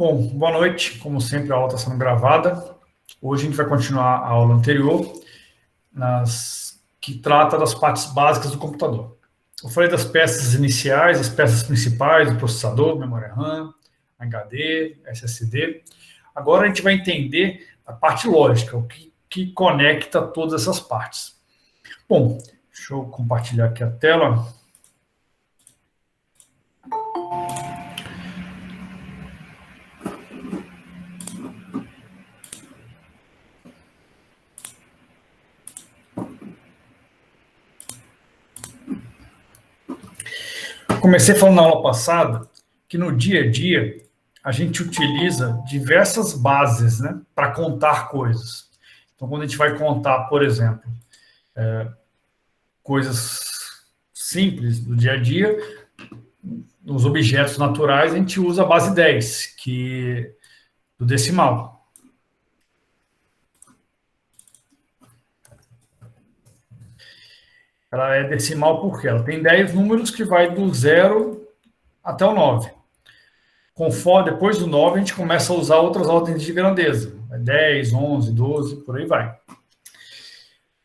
Bom, boa noite. Como sempre, a aula está sendo gravada. Hoje a gente vai continuar a aula anterior, que trata das partes básicas do computador. Eu falei das peças iniciais, as peças principais, do processador, memória RAM, HD, SSD. Agora a gente vai entender a parte lógica, o que conecta todas essas partes. Bom, deixa eu compartilhar aqui a tela. Comecei falando na aula passada que no dia a dia a gente utiliza diversas bases, né, para contar coisas. Então, quando a gente vai contar, por exemplo, coisas simples do dia a dia, nos objetos naturais, a gente usa a base 10, do decimal. Ela é decimal porque ela tem 10 números que vai do 0 até o 9. Conforme, depois do 9, a gente começa a usar outras ordens de grandeza. 10, 11, 12, por aí vai.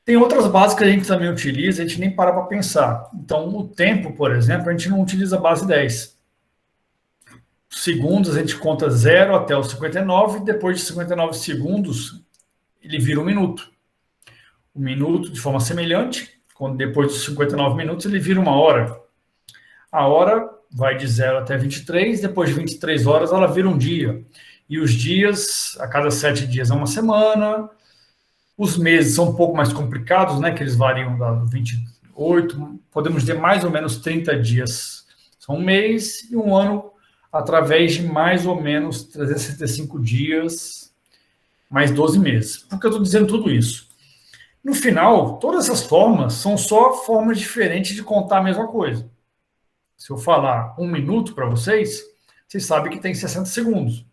Tem outras bases que a gente também utiliza, a gente nem para pensar. Então, o tempo, por exemplo, a gente não utiliza a base 10. Segundos, a gente conta 0 até os 59, e depois de 59 segundos, ele vira um minuto. O minuto, de forma semelhante, quando depois dos 59 minutos, ele vira uma hora. A hora vai de 0 até 23, depois de 23 horas, ela vira um dia. E os dias, a cada 7 dias é uma semana. Os meses são um pouco mais complicados, né, que eles variam da 28, podemos dizer mais ou menos 30 dias são um mês, e um ano através de mais ou menos 365 dias, mais 12 meses. Por que eu estou dizendo tudo isso? No final, todas essas formas são só formas diferentes de contar a mesma coisa. Se eu falar 1 minuto para vocês sabem que tem 60 segundos.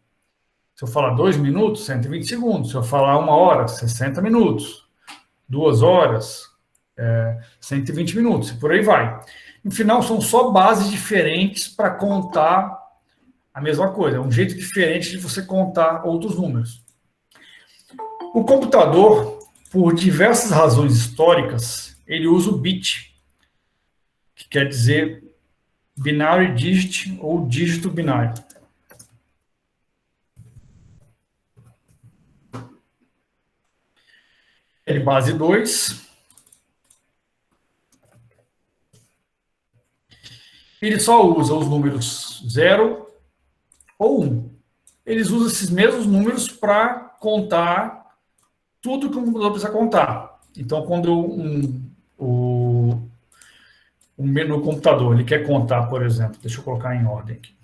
Se eu falar 2 minutos, 120 segundos. Se eu falar 1 hora, 60 minutos. 2 horas, 120 minutos. E por aí vai. No final, são só bases diferentes para contar a mesma coisa. É um jeito diferente de você contar outros números. O computador, por diversas razões históricas, ele usa o bit, que quer dizer binary digit ou dígito binário. Ele base 2. Ele só usa os números 0 ou 1. Eles usam esses mesmos números para contar tudo que o computador precisa contar. Então, quando no computador ele quer contar, por exemplo, deixa eu colocar em ordem aqui.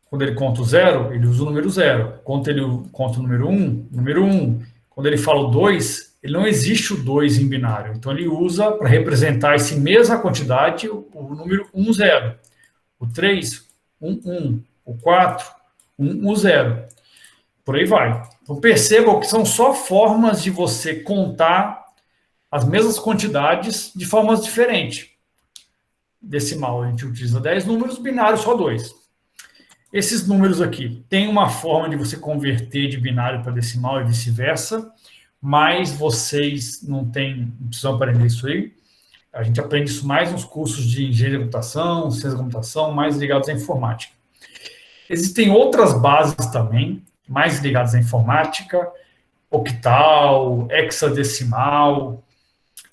Quando ele conta o 0, ele usa o número 0. Quando ele conta o número 1, número 1. Quando ele fala o 2, ele não existe o 2 em binário. Então, ele usa, para representar essa mesma quantidade, o número 1, 0. O 3, 1, 1. O 4, 1, 1, 0. Por aí vai. Então, percebam que são só formas de você contar as mesmas quantidades de formas diferentes. Decimal, a gente utiliza 10 números, binário só 2. Esses números aqui, tem uma forma de você converter de binário para decimal e vice-versa, mas vocês não precisam aprender isso aí. A gente aprende isso mais nos cursos de engenharia de computação, ciência da computação, mais ligados à informática. Existem outras bases também, mais ligadas à informática, octal, hexadecimal,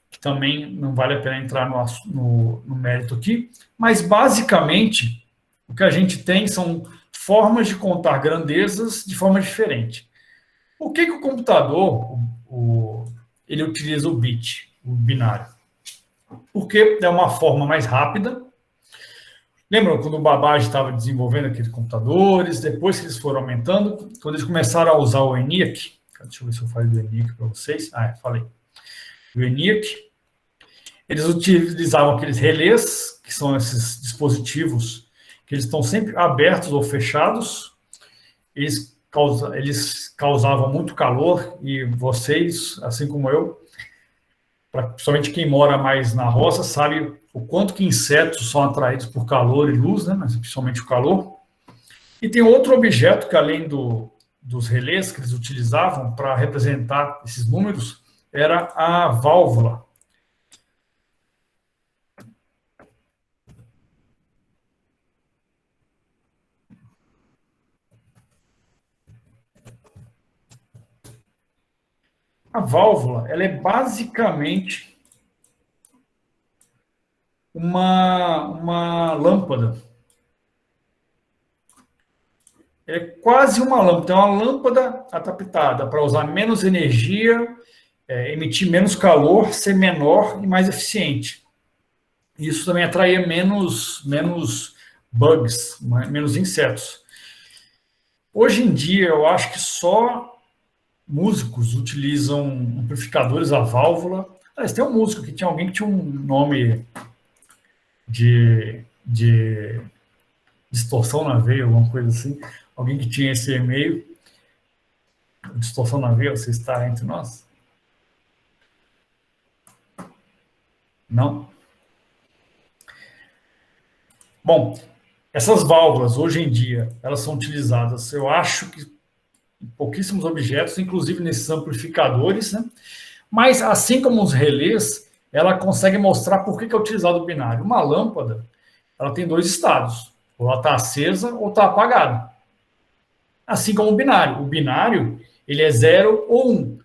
que também não vale a pena entrar no mérito aqui, mas basicamente o que a gente tem são formas de contar grandezas de forma diferente. Por que o computador ele utiliza o bit, o binário? Porque é uma forma mais rápida. Lembram quando o Babbage estava desenvolvendo aqueles computadores, depois que eles foram aumentando, quando eles começaram a usar o ENIAC, deixa eu ver se eu falei do ENIAC para vocês. Falei. O ENIAC, eles utilizavam aqueles relés, que são esses dispositivos que eles estão sempre abertos ou fechados. Eles causavam muito calor, e vocês, assim como eu, principalmente quem mora mais na roça, sabe o quanto que insetos são atraídos por calor e luz, né? Mas principalmente o calor. E tem outro objeto que, além dos relés que eles utilizavam para representar esses números, era a válvula. A válvula, ela é basicamente uma lâmpada. É quase uma lâmpada. É uma lâmpada adaptada para usar menos energia, emitir menos calor, ser menor e mais eficiente. Isso também atraía menos bugs, menos insetos. Hoje em dia, eu acho que só músicos utilizam amplificadores a válvula. Mas tem um músico que tinha alguém que tinha um nome de distorção na veia, alguma coisa assim. Alguém que tinha esse e-mail. Distorção na veia, você está entre nós? Não? Bom, essas válvulas, hoje em dia, elas são utilizadas, eu acho que em pouquíssimos objetos, inclusive nesses amplificadores, né? Mas, assim como os relés, ela consegue mostrar por que é utilizado o binário. Uma lâmpada, ela tem dois estados, ou ela está acesa ou está apagada. Assim como o binário. O binário, ele é 0 ou 1.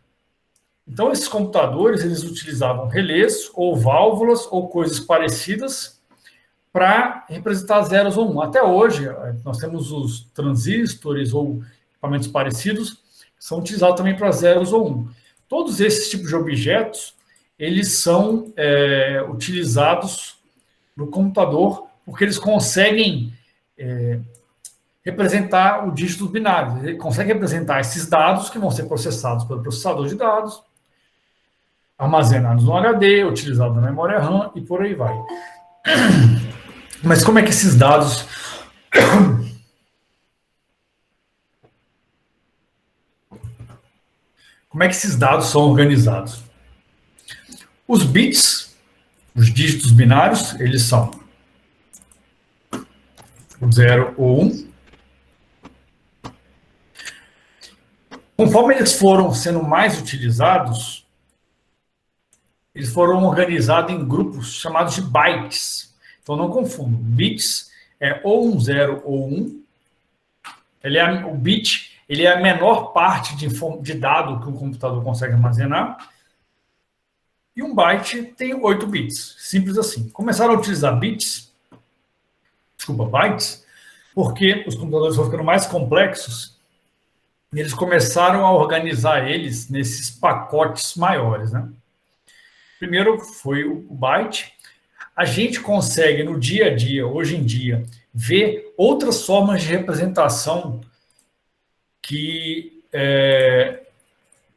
Então, esses computadores, eles utilizavam relés, ou válvulas, ou coisas parecidas, para representar zeros ou 1. Até hoje, nós temos os transistores ou equipamentos parecidos, que são utilizados também para zeros ou 1. Todos esses tipos de objetos, eles são utilizados no computador, porque eles conseguem representar o dígito binário. Ele consegue representar esses dados que vão ser processados pelo processador de dados, armazenados no HD, utilizados na memória RAM e por aí vai. Mas como é que esses dados... Como é que esses dados são organizados? Os bits, os dígitos binários, eles são o 0 ou 1. Conforme eles foram sendo mais utilizados, eles foram organizados em grupos chamados de bytes. Então, não confundam. Bits é ou um 0 ou 1. O bit ele é a menor parte de dado que um computador consegue armazenar. E um byte tem 8 bits. Simples assim. Começaram a utilizar bytes, porque os computadores foram ficando mais complexos e eles começaram a organizar eles nesses pacotes maiores, né? Primeiro foi o byte. A gente consegue, no dia a dia, hoje em dia, ver outras formas de representação que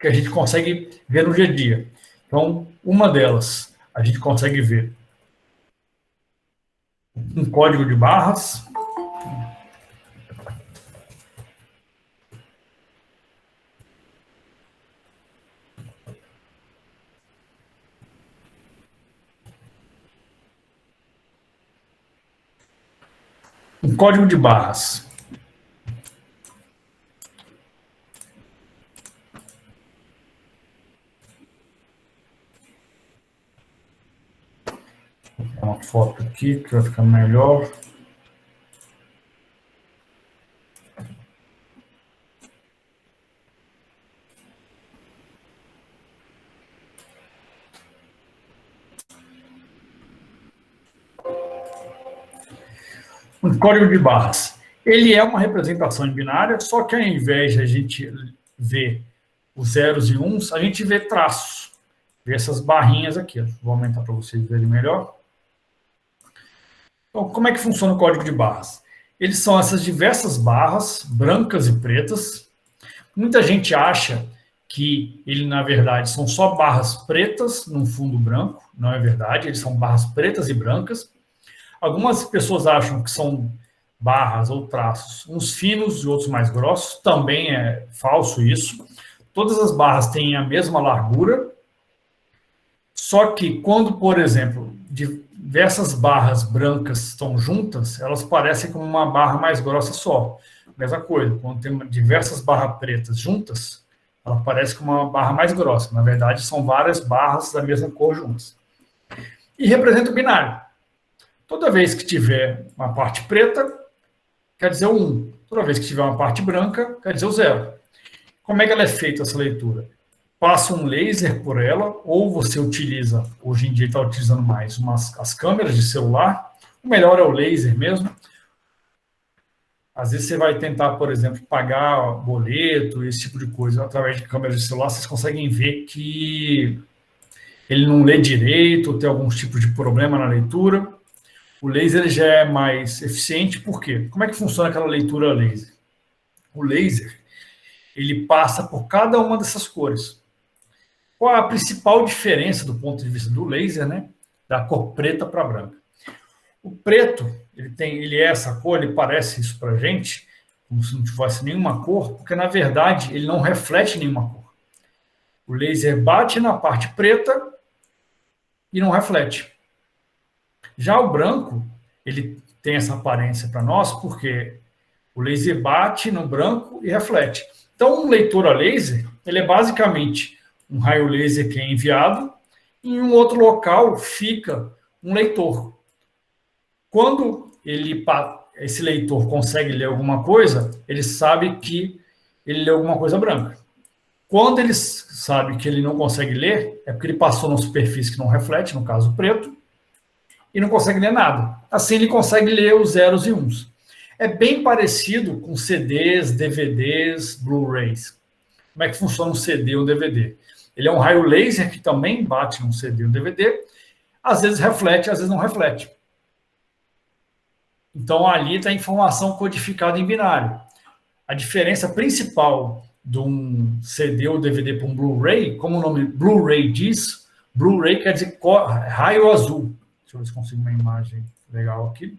a gente consegue ver no dia a dia. Então, uma delas, a gente consegue ver um código de barras. Um código de barras. Vou dar uma foto aqui que vai ficar melhor. Um código de barras. Ele é uma representação em binária, só que ao invés de a gente ver os zeros e uns, a gente vê traços. Vê essas barrinhas aqui. Vou aumentar para vocês verem melhor. Então, como é que funciona o código de barras? Eles são essas diversas barras, brancas e pretas. Muita gente acha que ele, na verdade, são só barras pretas num fundo branco. Não é verdade, eles são barras pretas e brancas. Algumas pessoas acham que são barras ou traços, uns finos e outros mais grossos. Também é falso isso. Todas as barras têm a mesma largura. Só que quando, por exemplo, diversas barras brancas estão juntas, elas parecem como uma barra mais grossa só. Mesma coisa, quando tem diversas barras pretas juntas, ela parece como uma barra mais grossa. Na verdade, são várias barras da mesma cor juntas. E representa o binário. Toda vez que tiver uma parte preta, quer dizer o 1. Toda vez que tiver uma parte branca, quer dizer o 0. Como é que ela é feita, essa leitura? Passa um laser por ela, ou você utiliza, hoje em dia está utilizando mais, as câmeras de celular. O melhor é o laser mesmo. Às vezes você vai tentar, por exemplo, pagar boleto, esse tipo de coisa, através de câmeras de celular, vocês conseguem ver que ele não lê direito, tem alguns tipos de problema na leitura. O laser já é mais eficiente, por quê? Como é que funciona aquela leitura laser? O laser, ele passa por cada uma dessas cores. Qual a principal diferença do ponto de vista do laser, né? Da cor preta para branca? O preto, ele é essa cor, ele parece isso para a gente, como se não tivesse nenhuma cor, porque na verdade ele não reflete nenhuma cor. O laser bate na parte preta e não reflete. Já o branco, ele tem essa aparência para nós, porque o laser bate no branco e reflete. Então, um leitor a laser, ele é basicamente um raio laser que é enviado, e em um outro local fica um leitor. Quando esse leitor consegue ler alguma coisa, ele sabe que ele leu alguma coisa branca. Quando ele sabe que ele não consegue ler, é porque ele passou numa superfície que não reflete, no caso preto, e não consegue ler nada. Assim ele consegue ler os zeros e uns. É bem parecido com CDs, DVDs, Blu-rays. Como é que funciona um CD ou um DVD? Ele é um raio laser que também bate num CD ou um DVD, às vezes reflete, às vezes não reflete. Então, ali está a informação codificada em binário. A diferença principal de um CD ou DVD para um Blu-ray, como o nome Blu-ray diz, Blu-ray quer dizer raio azul. Deixa eu ver se consigo uma imagem legal aqui.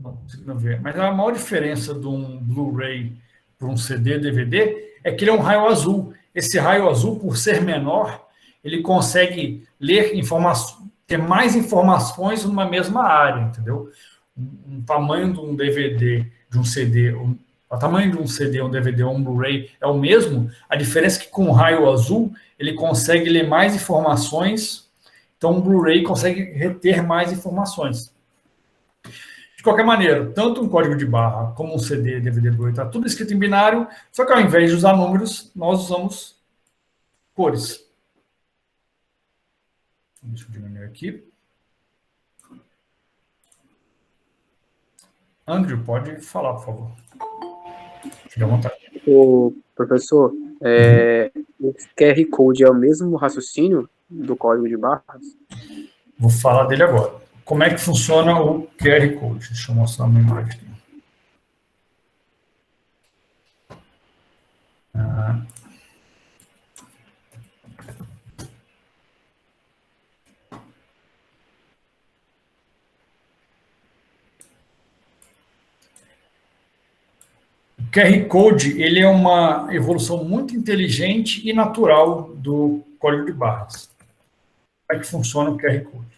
Não consigo ver. Mas a maior diferença de um Blu-ray para um CD, DVD, é que ele é um raio azul. Esse raio azul, por ser menor, ele consegue ler informações, ter mais informações numa mesma área, entendeu? Um tamanho de um DVD, de um CD, o tamanho de um CD, um DVD ou um Blu-ray é o mesmo, a diferença é que com o raio azul, ele consegue ler mais informações, então um Blu-ray consegue reter mais informações. De qualquer maneira, tanto um código de barra como um CD, DVD, Blu-ray, está tudo escrito em binário, só que ao invés de usar números, nós usamos cores. Deixa eu diminuir aqui. Andrew, pode falar, por favor. Fique à vontade. O professor, o QR Code é o mesmo raciocínio do código de barras? Vou falar dele agora. Como é que funciona o QR Code? Deixa eu mostrar uma imagem aqui. O QR Code, ele é uma evolução muito inteligente e natural do código de barras. Como é que funciona o QR Code?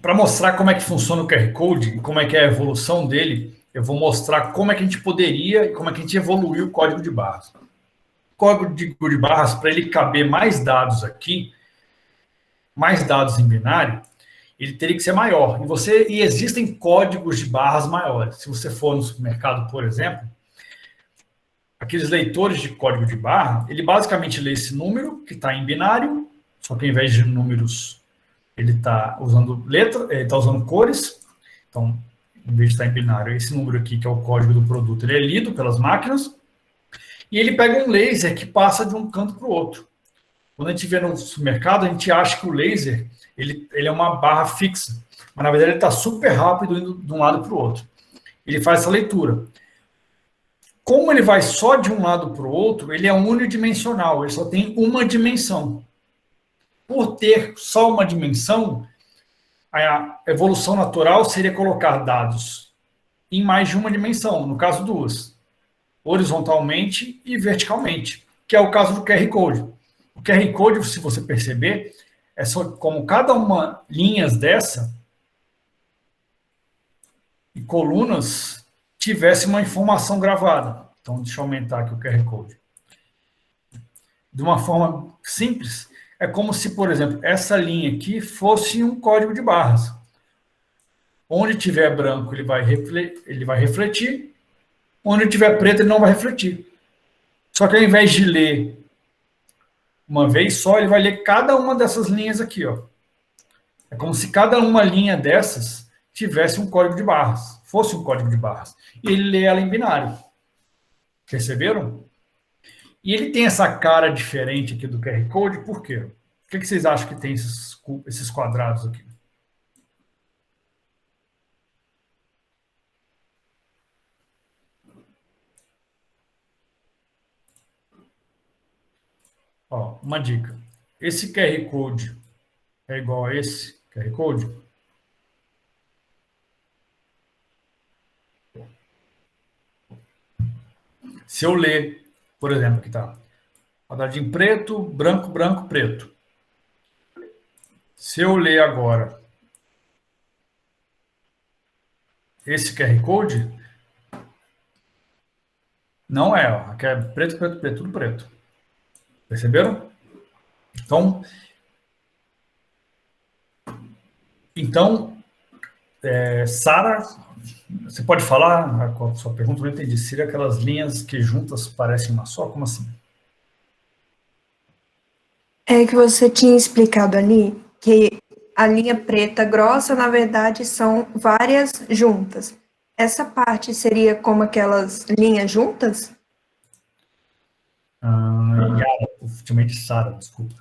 Para mostrar como é que funciona o QR Code e como é que é a evolução dele, eu vou mostrar como é que a gente poderia e como é que a gente evoluiu o código de barras. O código de barras, para ele caber mais dados aqui, mais dados em binário, ele teria que ser maior. E existem códigos de barras maiores. Se você for no supermercado, por exemplo, aqueles leitores de código de barra, ele basicamente lê esse número que está em binário, só que ao invés de números, ele está usando ele está usando cores. Então, em vez de estar em binário, esse número aqui, que é o código do produto, ele é lido pelas máquinas, e ele pega um laser que passa de um canto para o outro. Quando a gente vê no supermercado, a gente acha que o laser ele é uma barra fixa, mas na verdade ele está super rápido indo de um lado para o outro. ele faz essa leitura. Como ele vai só de um lado para o outro, ele é unidimensional, ele só tem uma dimensão. Por ter só uma dimensão, a evolução natural seria colocar dados em mais de uma dimensão, no caso duas, horizontalmente e verticalmente, que é o caso do QR Code. O QR Code, se você perceber, é só como cada uma linhas dessa e colunas tivesse uma informação gravada. Então, deixa eu aumentar aqui o QR Code. De uma forma simples, é como se, por exemplo, essa linha aqui fosse um código de barras. Onde tiver branco, ele vai refletir. Onde tiver preto, ele não vai refletir. Só que ao invés de ler uma vez só, ele vai ler cada uma dessas linhas aqui, ó. É como se cada uma linha dessas tivesse um código de barras, fosse um código de barras. E ele lê ela em binário. Perceberam? E ele tem essa cara diferente aqui do QR Code, por quê? O que vocês acham que tem esses quadrados aqui? Ó, uma dica. Esse QR Code é igual a esse QR Code? Se eu ler, por exemplo, aqui tá quadradinho preto, branco, branco, preto. Se eu ler agora esse QR Code, não é, ó. Aqui é preto, preto, preto, tudo preto. Perceberam? Então, Sara, você pode falar a sua pergunta? Eu não entendi. Seria aquelas linhas que juntas parecem uma só? Como assim? É que você tinha explicado ali que a linha preta grossa, na verdade, são várias juntas. Essa parte seria como aquelas linhas juntas? Yara, ultimamente Sara, desculpa.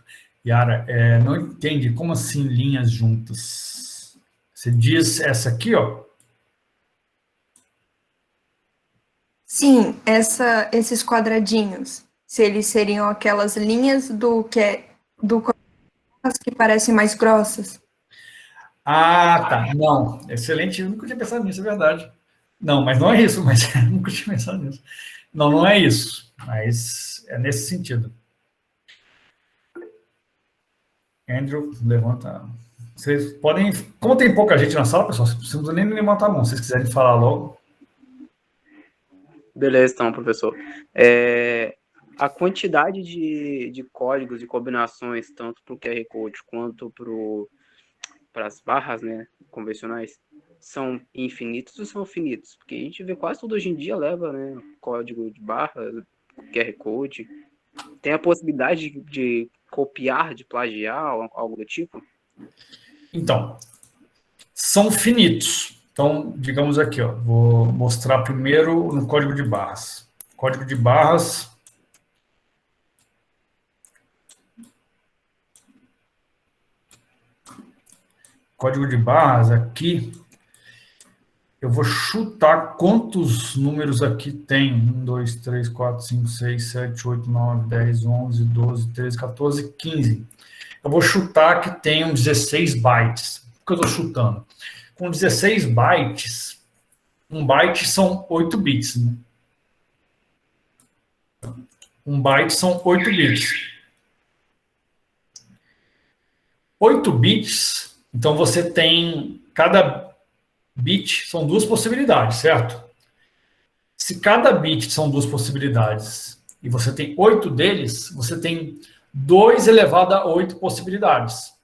Yara, não entende como assim linhas juntas? Você diz essa aqui, ó? Sim, esses quadradinhos, se eles seriam aquelas linhas que parecem mais grossas. Ah, tá. Não, excelente. Eu nunca tinha pensado nisso, é verdade. Não, mas não é isso, mas eu nunca tinha pensado nisso. Não, não é isso, mas é nesse sentido. Andrew, levanta. Vocês podem. Como tem pouca gente na sala, pessoal, vocês não precisam nem levantar a mão. Se vocês quiserem falar logo. Beleza, então, professor. A quantidade de códigos e combinações, tanto para o QR Code quanto para as barras, né, convencionais, são infinitos ou são finitos? Porque a gente vê quase tudo hoje em dia leva, né, código de barra, QR Code. Tem a possibilidade de copiar, de plagiar, algo do tipo? Então, são finitos. Então, digamos aqui, ó, vou mostrar primeiro no código de barras. Código de barras. Código de barras aqui, eu vou chutar quantos números aqui tem. 1, 2, 3, 4, 5, 6, 7, 8, 9, 10, 11, 12, 13, 14, 15. Eu vou chutar que tem 16 bytes. Por que eu estou chutando? Com 16 bytes, um byte são 8 bits. Né? Um byte são 8 bits. 8 bits, então você tem, cada bit são duas possibilidades, certo? Se cada bit são duas possibilidades e você tem 8 deles, você tem 2 elevado a 8 possibilidades.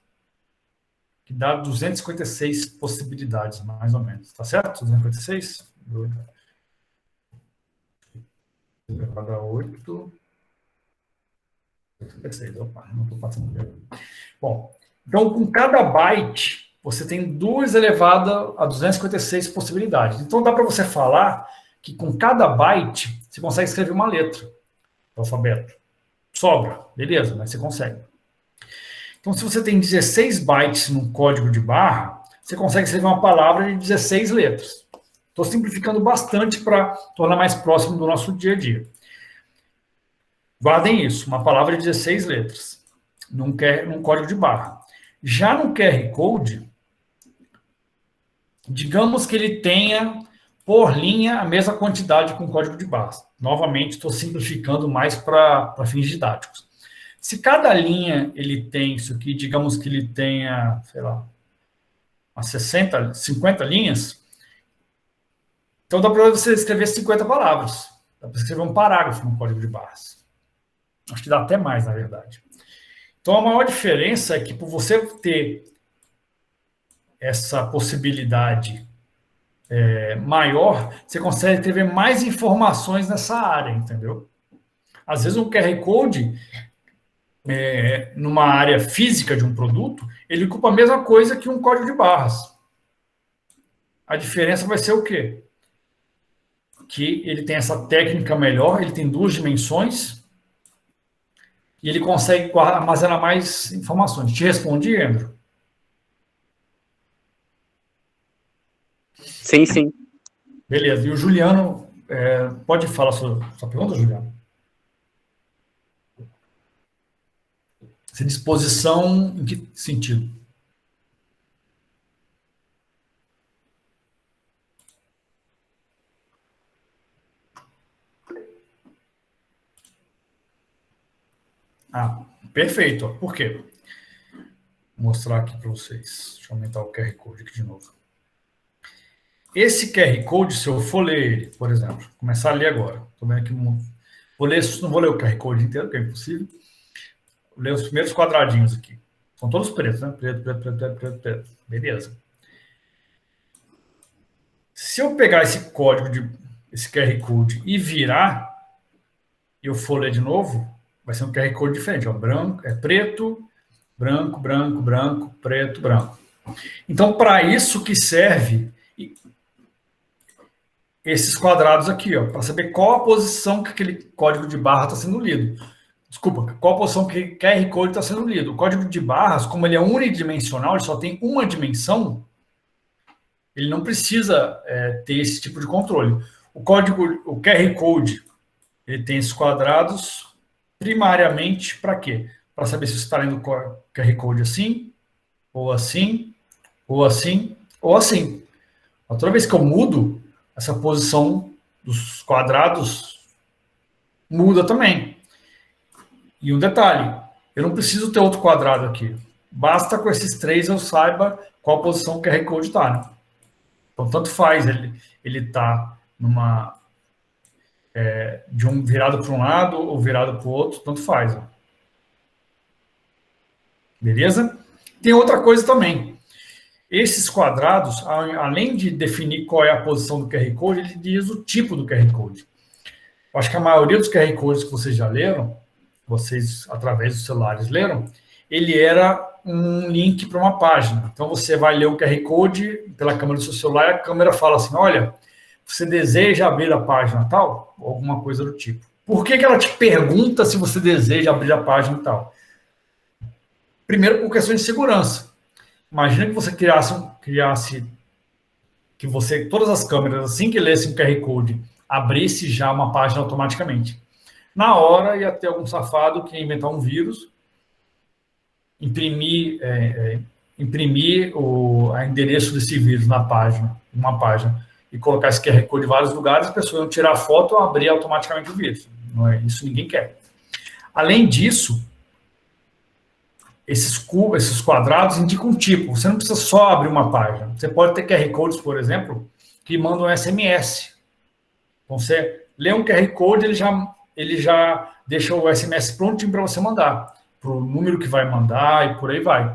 Que dá 256 possibilidades, mais ou menos. Tá certo? 256? 2 elevado a 8. 256. Opa, não estou passando. Bom, então com cada byte, você tem 2 elevado a 256 possibilidades. Então dá para você falar que com cada byte, você consegue escrever uma letra do alfabeto. Sobra, beleza, mas você consegue. Então, se você tem 16 bytes no código de barra, você consegue escrever uma palavra de 16 letras. Estou simplificando bastante para tornar mais próximo do nosso dia a dia. Guardem isso, uma palavra de 16 letras, num código de barra. Já no QR Code, digamos que ele tenha, por linha, a mesma quantidade com código de barras. Novamente, estou simplificando mais para fins didáticos. Se cada linha ele tem isso aqui, digamos que ele tenha, sei lá, umas 60, 50 linhas, então dá para você escrever 50 palavras. Dá para escrever um parágrafo no código de barras. Acho que dá até mais, na verdade. Então, a maior diferença é que, por você ter essa possibilidade maior, você consegue ter mais informações nessa área, entendeu? Às vezes, um QR Code, numa área física de um produto, ele ocupa a mesma coisa que um código de barras. A diferença vai ser o quê? Que ele tem essa técnica melhor, ele tem 2 dimensões, e ele consegue armazenar mais informações. Te respondi, Andrew? Sim, sim. Beleza. E o Juliano, pode falar sua pergunta, Juliano? Essa disposição em que sentido? Ah, perfeito. Por quê? Vou mostrar aqui para vocês. Deixa eu aumentar o QR Code aqui de novo. Esse QR Code, se eu for ler ele, por exemplo, começar a ler agora. Estou vendo aqui, não vou ler o QR Code inteiro, que é impossível. Vou ler os primeiros quadradinhos aqui. São todos pretos, né? Preto, preto, preto, preto, preto, preto. Beleza. Se eu pegar esse código, esse QR Code e virar, e eu for ler de novo, vai ser um QR Code diferente. Ó, branco, preto, branco, branco, branco, preto, branco. Então, para isso que serve esses quadrados aqui, ó, para saber qual a posição que aquele código de barra está sendo lido. Desculpa, qual a posição que o QR Code está sendo lido. O código de barras, como ele é unidimensional, ele só tem uma dimensão, ele não precisa ter esse tipo de controle. O QR Code, ele tem esses quadrados primariamente para quê? Para saber se você está lendo o QR Code assim, ou assim, ou assim, ou assim. Toda vez que eu mudo, essa posição dos quadrados muda também. E um detalhe, eu não preciso ter outro quadrado aqui. Basta com esses 3 eu saiba qual posição o QR Code está. Né? Então, tanto faz ele tá numa de um virado para um lado ou virado para o outro, tanto faz. Ó. Beleza? Tem outra coisa também. Esses quadrados, além de definir qual é a posição do QR Code, ele diz o tipo do QR Code. Eu acho que a maioria dos QR Codes que vocês já leram, vocês, através dos celulares, leram, ele era um link para uma página. Então, você vai ler o QR Code pela câmera do seu celular e a câmera fala assim, olha, você deseja abrir a página tal? Ou alguma coisa do tipo. Por que ela te pergunta se você deseja abrir a página tal? Primeiro, por questão de segurança. Imagina que você criasse que todas as câmeras, assim que lessem o QR Code, abrisse já uma página automaticamente. Na hora, ia ter algum safado que ia inventar um vírus, imprimir o endereço desse vírus na página, uma página, e colocar esse QR Code em vários lugares, as pessoas iam tirar a foto ou abrir automaticamente o vírus. Não é isso, ninguém quer. Além disso, esses quadrados indicam um tipo. Você não precisa só abrir uma página. Você pode ter QR Codes, por exemplo, que mandam SMS. Então, você lê um QR Code, ele já deixa o SMS prontinho para você mandar, para o número que vai mandar e por aí vai.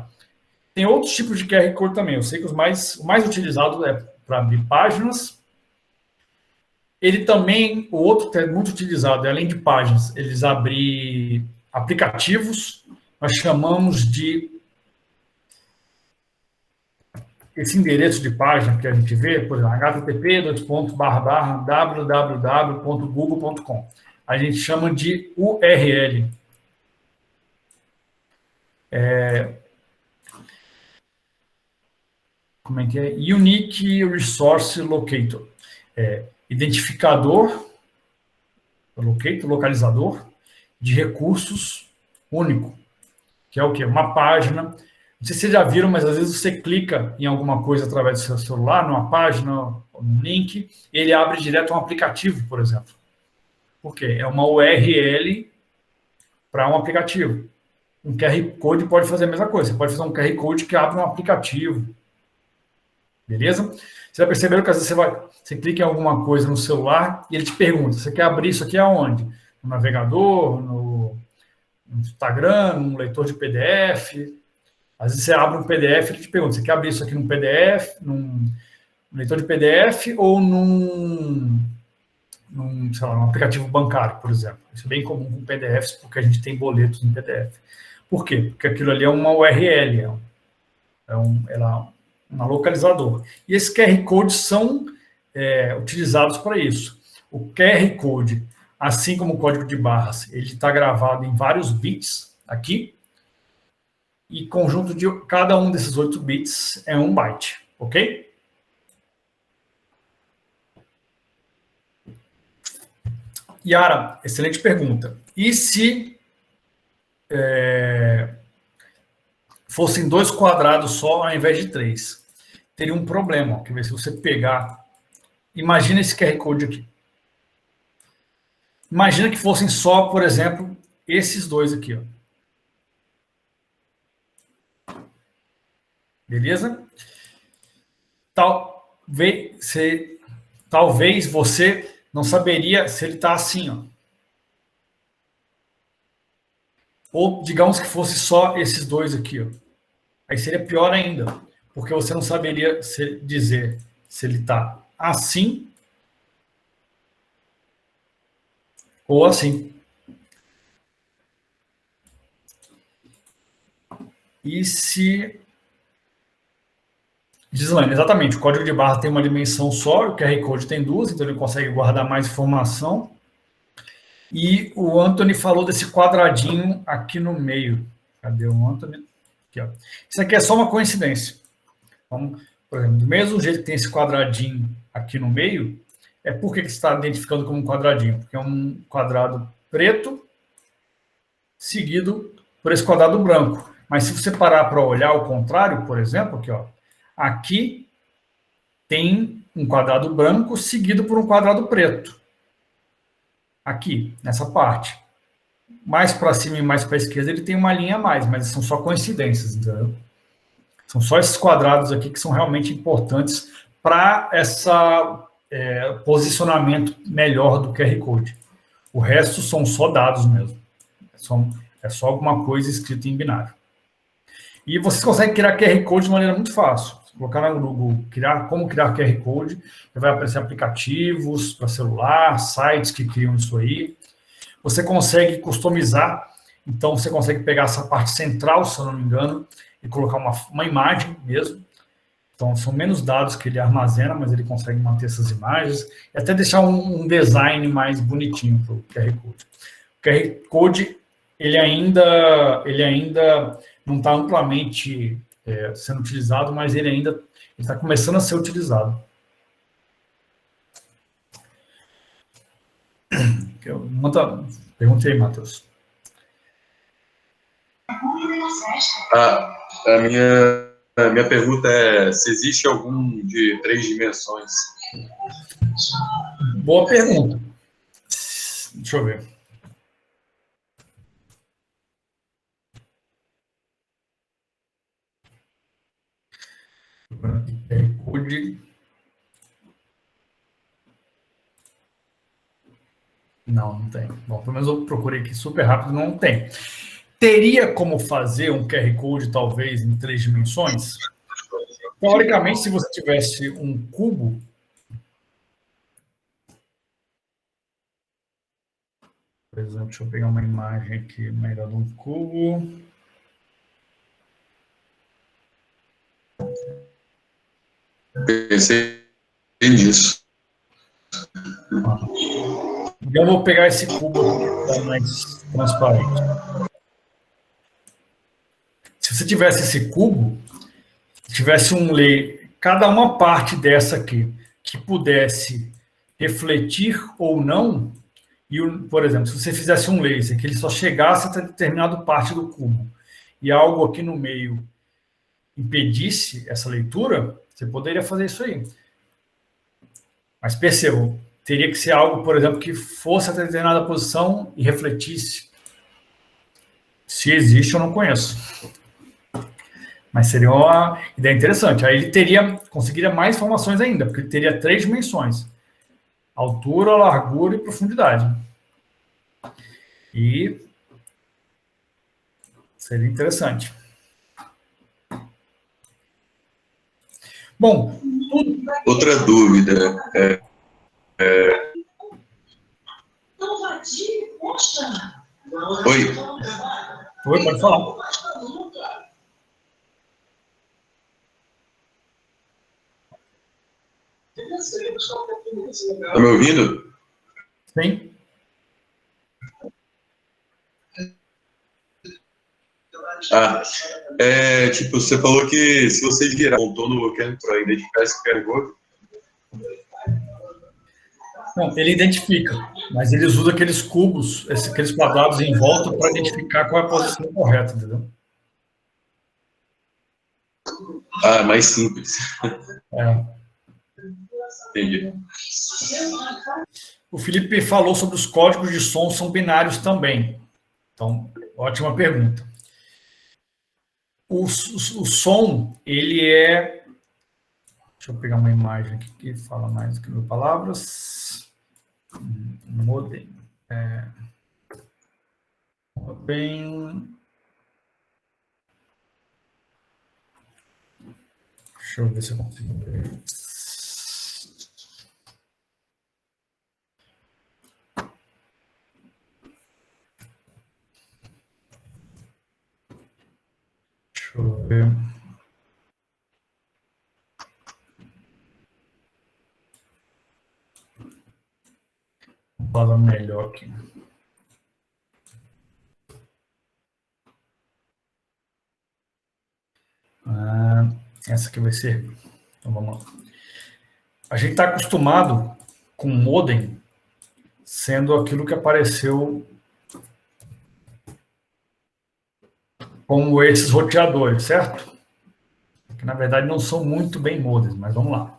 Tem outros tipos de QR Code também. Eu sei que o mais utilizado é para abrir páginas. Ele também, o outro que é muito utilizado, além de páginas, eles abrir aplicativos. Nós chamamos de esse endereço de página que a gente vê, por exemplo, http://www.google.com. A gente chama de URL. como é que é? Unique Resource Locator. Identificador, localizador de recursos único, que é o quê? Uma página. Não sei se vocês já viram, mas às vezes você clica em alguma coisa através do seu celular, numa página, num link, ele abre direto um aplicativo, por exemplo. Por quê? É uma URL para um aplicativo. Um QR Code pode fazer a mesma coisa. Você pode fazer um QR Code que abre um aplicativo. Beleza? Você já perceberam que às vezes você clica em alguma coisa no celular e ele te pergunta, você quer abrir isso aqui aonde? No navegador, no Instagram, no leitor de PDF. Às vezes você abre um PDF e ele te pergunta, você quer abrir isso aqui num PDF, num leitor de PDF ou sei lá, num aplicativo bancário, por exemplo. Isso é bem comum com PDFs, porque a gente tem boletos em PDF. Por quê? Porque aquilo ali é uma URL, é um localizador. E esses QR Codes são utilizados para isso. O QR Code, assim como o código de barras, ele está gravado em vários bits aqui, e conjunto de cada um desses 8 bits é 1 byte, ok? Yara, excelente pergunta. E se fossem 2 quadrados só ao invés de 3? Teria um problema. Quer ver, se você pegar... Imagina esse QR Code aqui. Imagina que fossem só, por exemplo, esses dois aqui. Ó. Beleza? Talvez você não saberia se ele está assim, ó. Ou digamos que fosse só esses dois aqui, ó. Aí seria pior ainda, porque você não saberia dizer se ele está assim ou assim. E se... Gislaine, exatamente, o código de barra tem uma dimensão só, o QR Code tem 2, então ele consegue guardar mais informação. E o Anthony falou desse quadradinho aqui no meio. Cadê o Anthony? Aqui, ó. Isso aqui é só uma coincidência. Então, por exemplo, do mesmo jeito que tem esse quadradinho aqui no meio, por que você está identificando como um quadradinho? Porque é um quadrado preto seguido por esse quadrado branco. Mas se você parar para olhar o contrário, por exemplo, aqui, ó, aqui tem um quadrado branco seguido por um quadrado preto. Aqui, nessa parte. Mais para cima e mais para a esquerda ele tem uma linha a mais, mas são só coincidências, entendeu? São só esses quadrados aqui que são realmente importantes para esse posicionamento melhor do QR Code. O resto são só dados mesmo. É só alguma coisa escrita em binário. E vocês conseguem criar QR Code de maneira muito fácil. Se colocar no Google como criar QR Code, vai aparecer aplicativos para celular, sites que criam isso aí. Você consegue customizar, então você consegue pegar essa parte central, se eu não me engano, e colocar uma imagem mesmo. Então, são menos dados que ele armazena, mas ele consegue manter essas imagens e até deixar um design mais bonitinho para o QR Code. O QR Code, ele ainda não está amplamente sendo utilizado, mas ele ainda está começando a ser utilizado. Perguntei, Matheus. A minha pergunta é se existe algum de 3 dimensões. Boa pergunta. Deixa eu ver. Code. Não tem. Bom, pelo menos eu procurei aqui super rápido, não tem. Teria como fazer um QR Code, talvez, em 3 dimensões? Teoricamente, se você tivesse um cubo, por exemplo, deixa eu pegar uma imagem aqui melhor de um cubo. Pensei nisso. Eu vou pegar esse cubo aqui para mais transparente. Se você tivesse esse cubo, tivesse cada uma parte dessa aqui que pudesse refletir ou não, e, por exemplo, se você fizesse um laser que ele só chegasse até determinada parte do cubo e algo aqui no meio impedisse essa leitura, você poderia fazer isso aí. Mas percebam, teria que ser algo, por exemplo, que fosse até determinada posição e refletisse. Se existe, eu não conheço. Mas seria uma ideia interessante. Aí ele conseguiria mais informações ainda, porque ele teria 3 dimensões: altura, largura e profundidade. E seria interessante. Bom, outra dúvida. Oi? Oi, pode falar. Tá me ouvindo? Sim. Tipo, você falou que se você girar um contorno para identificar esse QR Não, ele identifica, mas eles usam aqueles cubos, aqueles quadrados em volta para identificar qual é a posição correta, entendeu? Mais simples. Entendi. O Felipe falou sobre os códigos de som são binários também. Então, ótima pergunta. O som, ele é... Deixa eu pegar uma imagem aqui que fala mais do que 1000 palavras. Modem. Bem... Deixa eu ver se eu consigo ver. Deixa eu ver. Vou falar melhor aqui. Essa aqui vai ser. Então vamos lá. A gente está acostumado com modem sendo aquilo que apareceu como esses roteadores, certo? Que na verdade não são muito bem modems, mas vamos lá.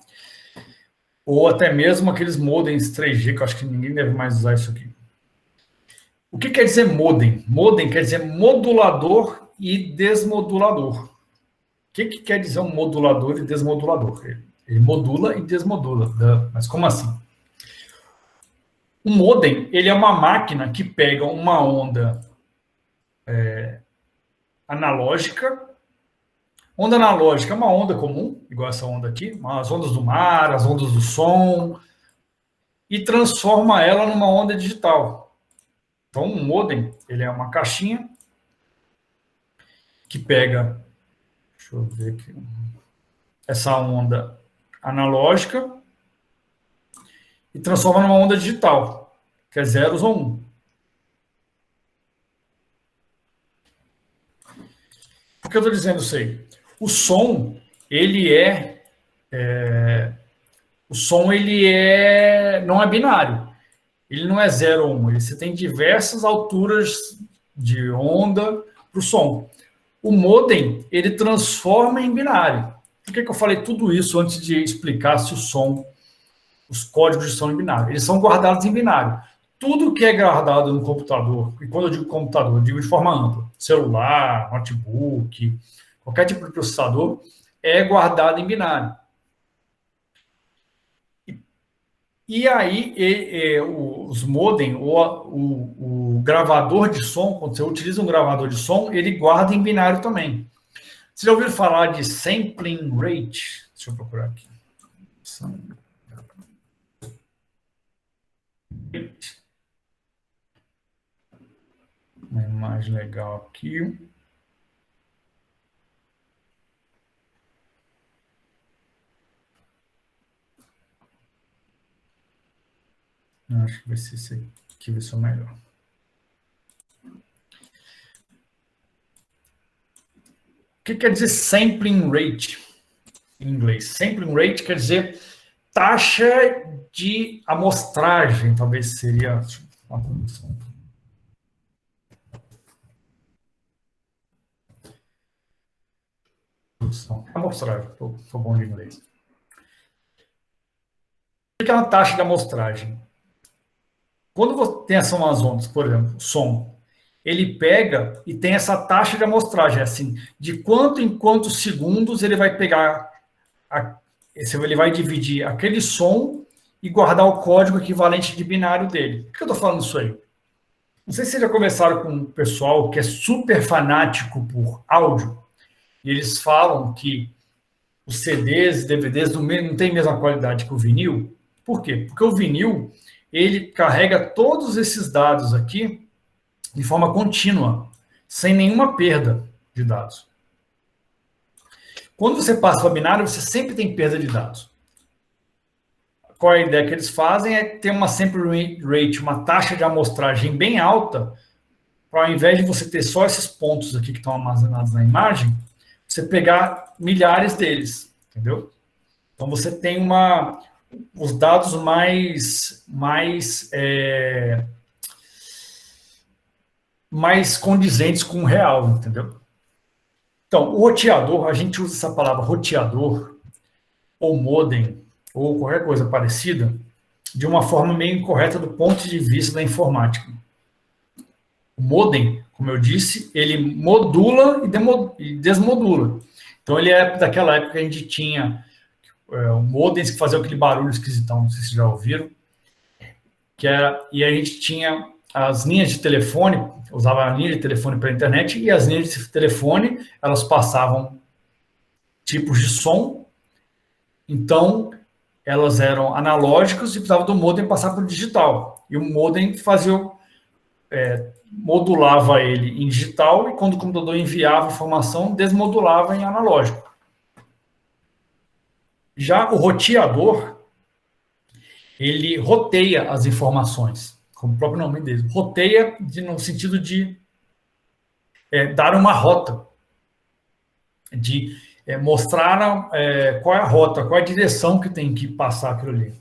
Ou até mesmo aqueles modems 3G, que eu acho que ninguém deve mais usar isso aqui. O que quer dizer modem? Modem quer dizer modulador e desmodulador. O que quer dizer um modulador e desmodulador? Ele modula e desmodula. Mas como assim? O modem, ele é uma máquina que pega uma onda analógica. Onda analógica é uma onda comum, igual essa onda aqui, as ondas do mar, as ondas do som, e transforma ela numa onda digital. Então, um modem, ele é uma caixinha que pega, deixa eu ver aqui, essa onda analógica e transforma numa onda digital, que é zeros ou 1. Por que eu estou dizendo isso aí? O som, não é binário. Ele não é 0 ou 1. Você tem diversas alturas de onda para o som. O modem, ele transforma em binário. Por que eu falei tudo isso antes de explicar se os códigos de som em binário? Eles são guardados em binário. Tudo que é guardado no computador, e quando eu digo computador, eu digo de forma ampla, celular, notebook, qualquer tipo de processador, é guardado em binário. E aí, os modem, o gravador de som, quando você utiliza um gravador de som, ele guarda em binário também. Vocês já ouviram falar de sampling rate? Deixa eu procurar aqui. Uma imagem legal aqui. Acho que vai ser esse aqui, vai ser o melhor. O que quer dizer sampling rate? em inglês. Sampling rate quer dizer taxa de amostragem, talvez seria uma tradução. Amostragem, estou bom de inglês. O que é uma taxa de amostragem? Quando você tem essas ondas, por exemplo, som, ele pega e tem essa taxa de amostragem, assim, de quanto em quantos segundos ele vai pegar, ele vai dividir aquele som e guardar o código equivalente de binário dele. Por que eu estou falando isso aí? Não sei se vocês já conversaram com um pessoal que é super fanático por áudio, e eles falam que os CDs e DVDs não têm a mesma qualidade que o vinil. Por quê? Porque o vinil, ele carrega todos esses dados aqui de forma contínua, sem nenhuma perda de dados. Quando você passa para binário, você sempre tem perda de dados. Qual é a ideia que eles fazem? É ter uma sample rate, uma taxa de amostragem bem alta, para ao invés de você ter só esses pontos aqui que estão armazenados na imagem, você pegar milhares deles, entendeu? Então você tem os dados mais condizentes com o real, entendeu? Então, o roteador, a gente usa essa palavra roteador, ou modem, ou qualquer coisa parecida, de uma forma meio incorreta do ponto de vista da informática. O modem, como eu disse, ele modula e desmodula. Então, ele é daquela época que a gente tinha modems que faziam aquele barulho esquisitão, não sei se vocês já ouviram, e a gente tinha as linhas de telefone, usava a linha de telefone para a internet, e as linhas de telefone, elas passavam tipos de som, então elas eram analógicas e precisava do modem passar para o digital. E o modem modulava ele em digital, e quando o computador enviava informação, desmodulava em analógico. Já o roteador, ele roteia as informações, como o próprio nome dele. Roteia no sentido de dar uma rota, de mostrar qual é a rota, qual é a direção que tem que passar aquilo ali.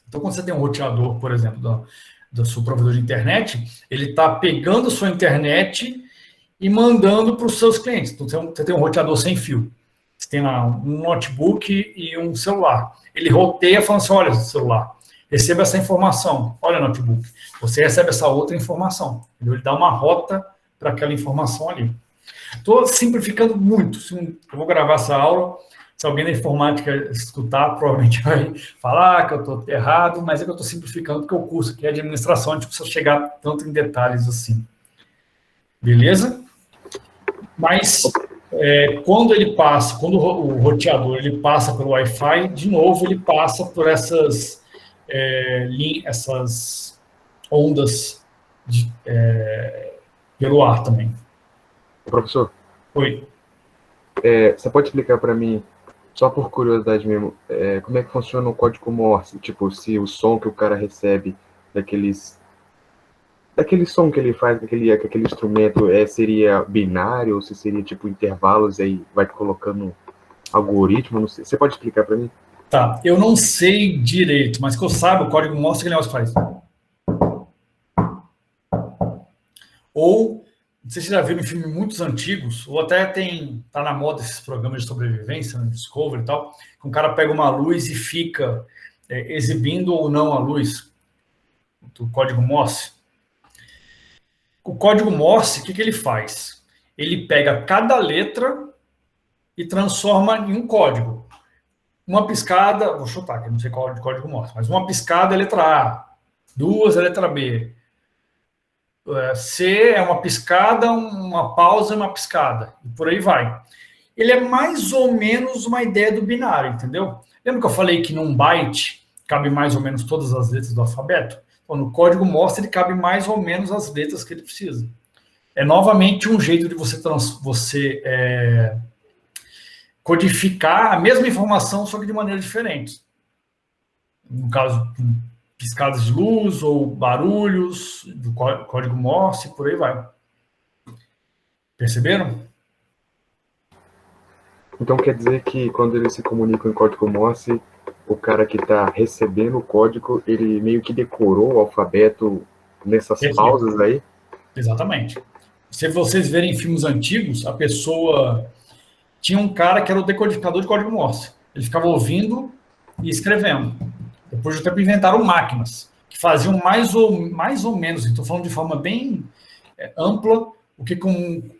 Então, quando você tem um roteador, por exemplo, do seu provedor de internet, ele está pegando a sua internet e mandando para os seus clientes. Então, você tem um roteador sem fio. Você tem lá um notebook e um celular. Ele roteia falando assim, olha, celular, receba essa informação. Olha, notebook, você recebe essa outra informação. Ele dá uma rota para aquela informação ali. Estou simplificando muito. Eu vou gravar essa aula. Se alguém da informática escutar, provavelmente vai falar que eu estou errado, mas é que eu estou simplificando, porque o curso aqui é de administração, a gente precisa chegar tanto em detalhes assim. Beleza? Mas quando o roteador ele passa pelo Wi-Fi, de novo ele passa por essas ondas pelo ar também. Professor? Oi. Você pode explicar para mim, só por curiosidade mesmo, como é que funciona o código Morse? Tipo, se o som que o cara recebe daquele som que ele faz, com aquele instrumento, seria binário, ou se seria tipo intervalos, aí vai colocando algoritmo, não sei. Você pode explicar para mim? Tá, eu não sei direito, mas que eu saiba, o código Morse que ele faz. Ou, não sei se você já viu em filmes muito antigos, ou até tá na moda esses programas de sobrevivência, no Discovery e tal, que um cara pega uma luz e fica exibindo ou não a luz do código Morse. O código Morse, o que ele faz? Ele pega cada letra e transforma em um código. Uma piscada, vou chutar, que eu não sei qual é o código Morse, mas uma piscada é letra A, duas é letra B. C é uma piscada, uma pausa e uma piscada. E por aí vai. Ele é mais ou menos uma ideia do binário, entendeu? Lembra que eu falei que num byte cabe mais ou menos todas as letras do alfabeto? Então, no código Morse ele cabe mais ou menos as letras que ele precisa. É novamente um jeito de você codificar a mesma informação, só que de maneira diferente. No caso, piscadas de luz ou barulhos do código Morse, por aí vai. Perceberam? Então quer dizer que quando eles se comunicam em código Morse, o cara que está recebendo o código, ele meio que decorou o alfabeto nessas pausas aí? Exatamente. Se vocês verem filmes antigos, a pessoa... Tinha um cara que era o decodificador de código Morse. Ele ficava ouvindo e escrevendo. Depois de tempo inventaram máquinas que faziam mais ou menos, estou falando de forma bem ampla, o que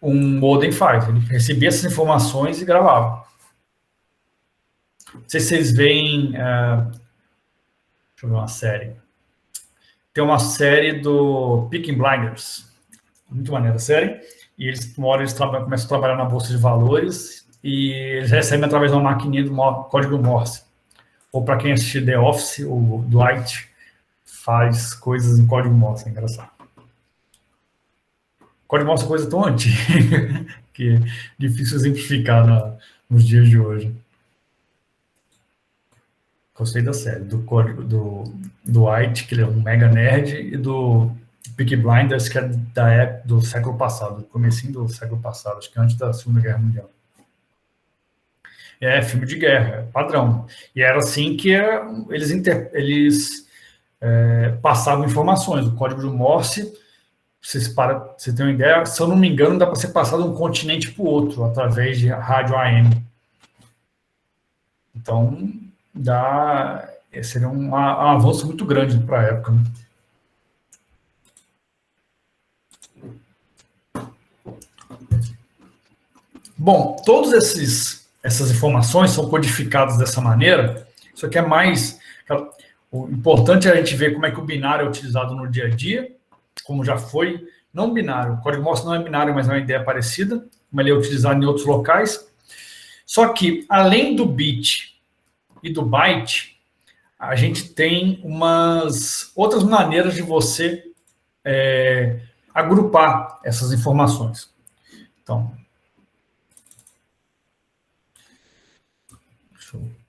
um modem faz. Ele recebia essas informações e gravava. Não sei se vocês veem... deixa eu ver uma série. Tem uma série do Peaky Blinders. Muito maneira a série. E uma hora eles começam a trabalhar na Bolsa de Valores e eles recebem através de uma maquininha do código Morse. Ou para quem assistir The Office, o Dwight faz coisas em código Morse. É engraçado. Código Morse é coisa tão antiga que é difícil exemplificar nos dias de hoje. Gostei da série, do código do Dwight, que ele é um mega nerd, e do Peaky Blinders, que é da época do século passado, do comecinho do século passado, acho que antes da Segunda Guerra Mundial. É tem de guerra, é padrão. E era assim que eles passavam informações. O código do Morse, você tem uma ideia, se eu não me engano, dá para ser passado de um continente para o outro, através de rádio AM. Então, seria um avanço muito grande para a época. Né? Bom, todas essas informações são codificadas dessa maneira. Isso aqui é mais... O importante é a gente ver como é que o binário é utilizado no dia a dia, como já foi, não binário. O código Morse não é binário, mas é uma ideia parecida, como ele é utilizado em outros locais. Só que, além do bit e do byte, a gente tem umas outras maneiras de você agrupar essas informações. Então, deixa eu...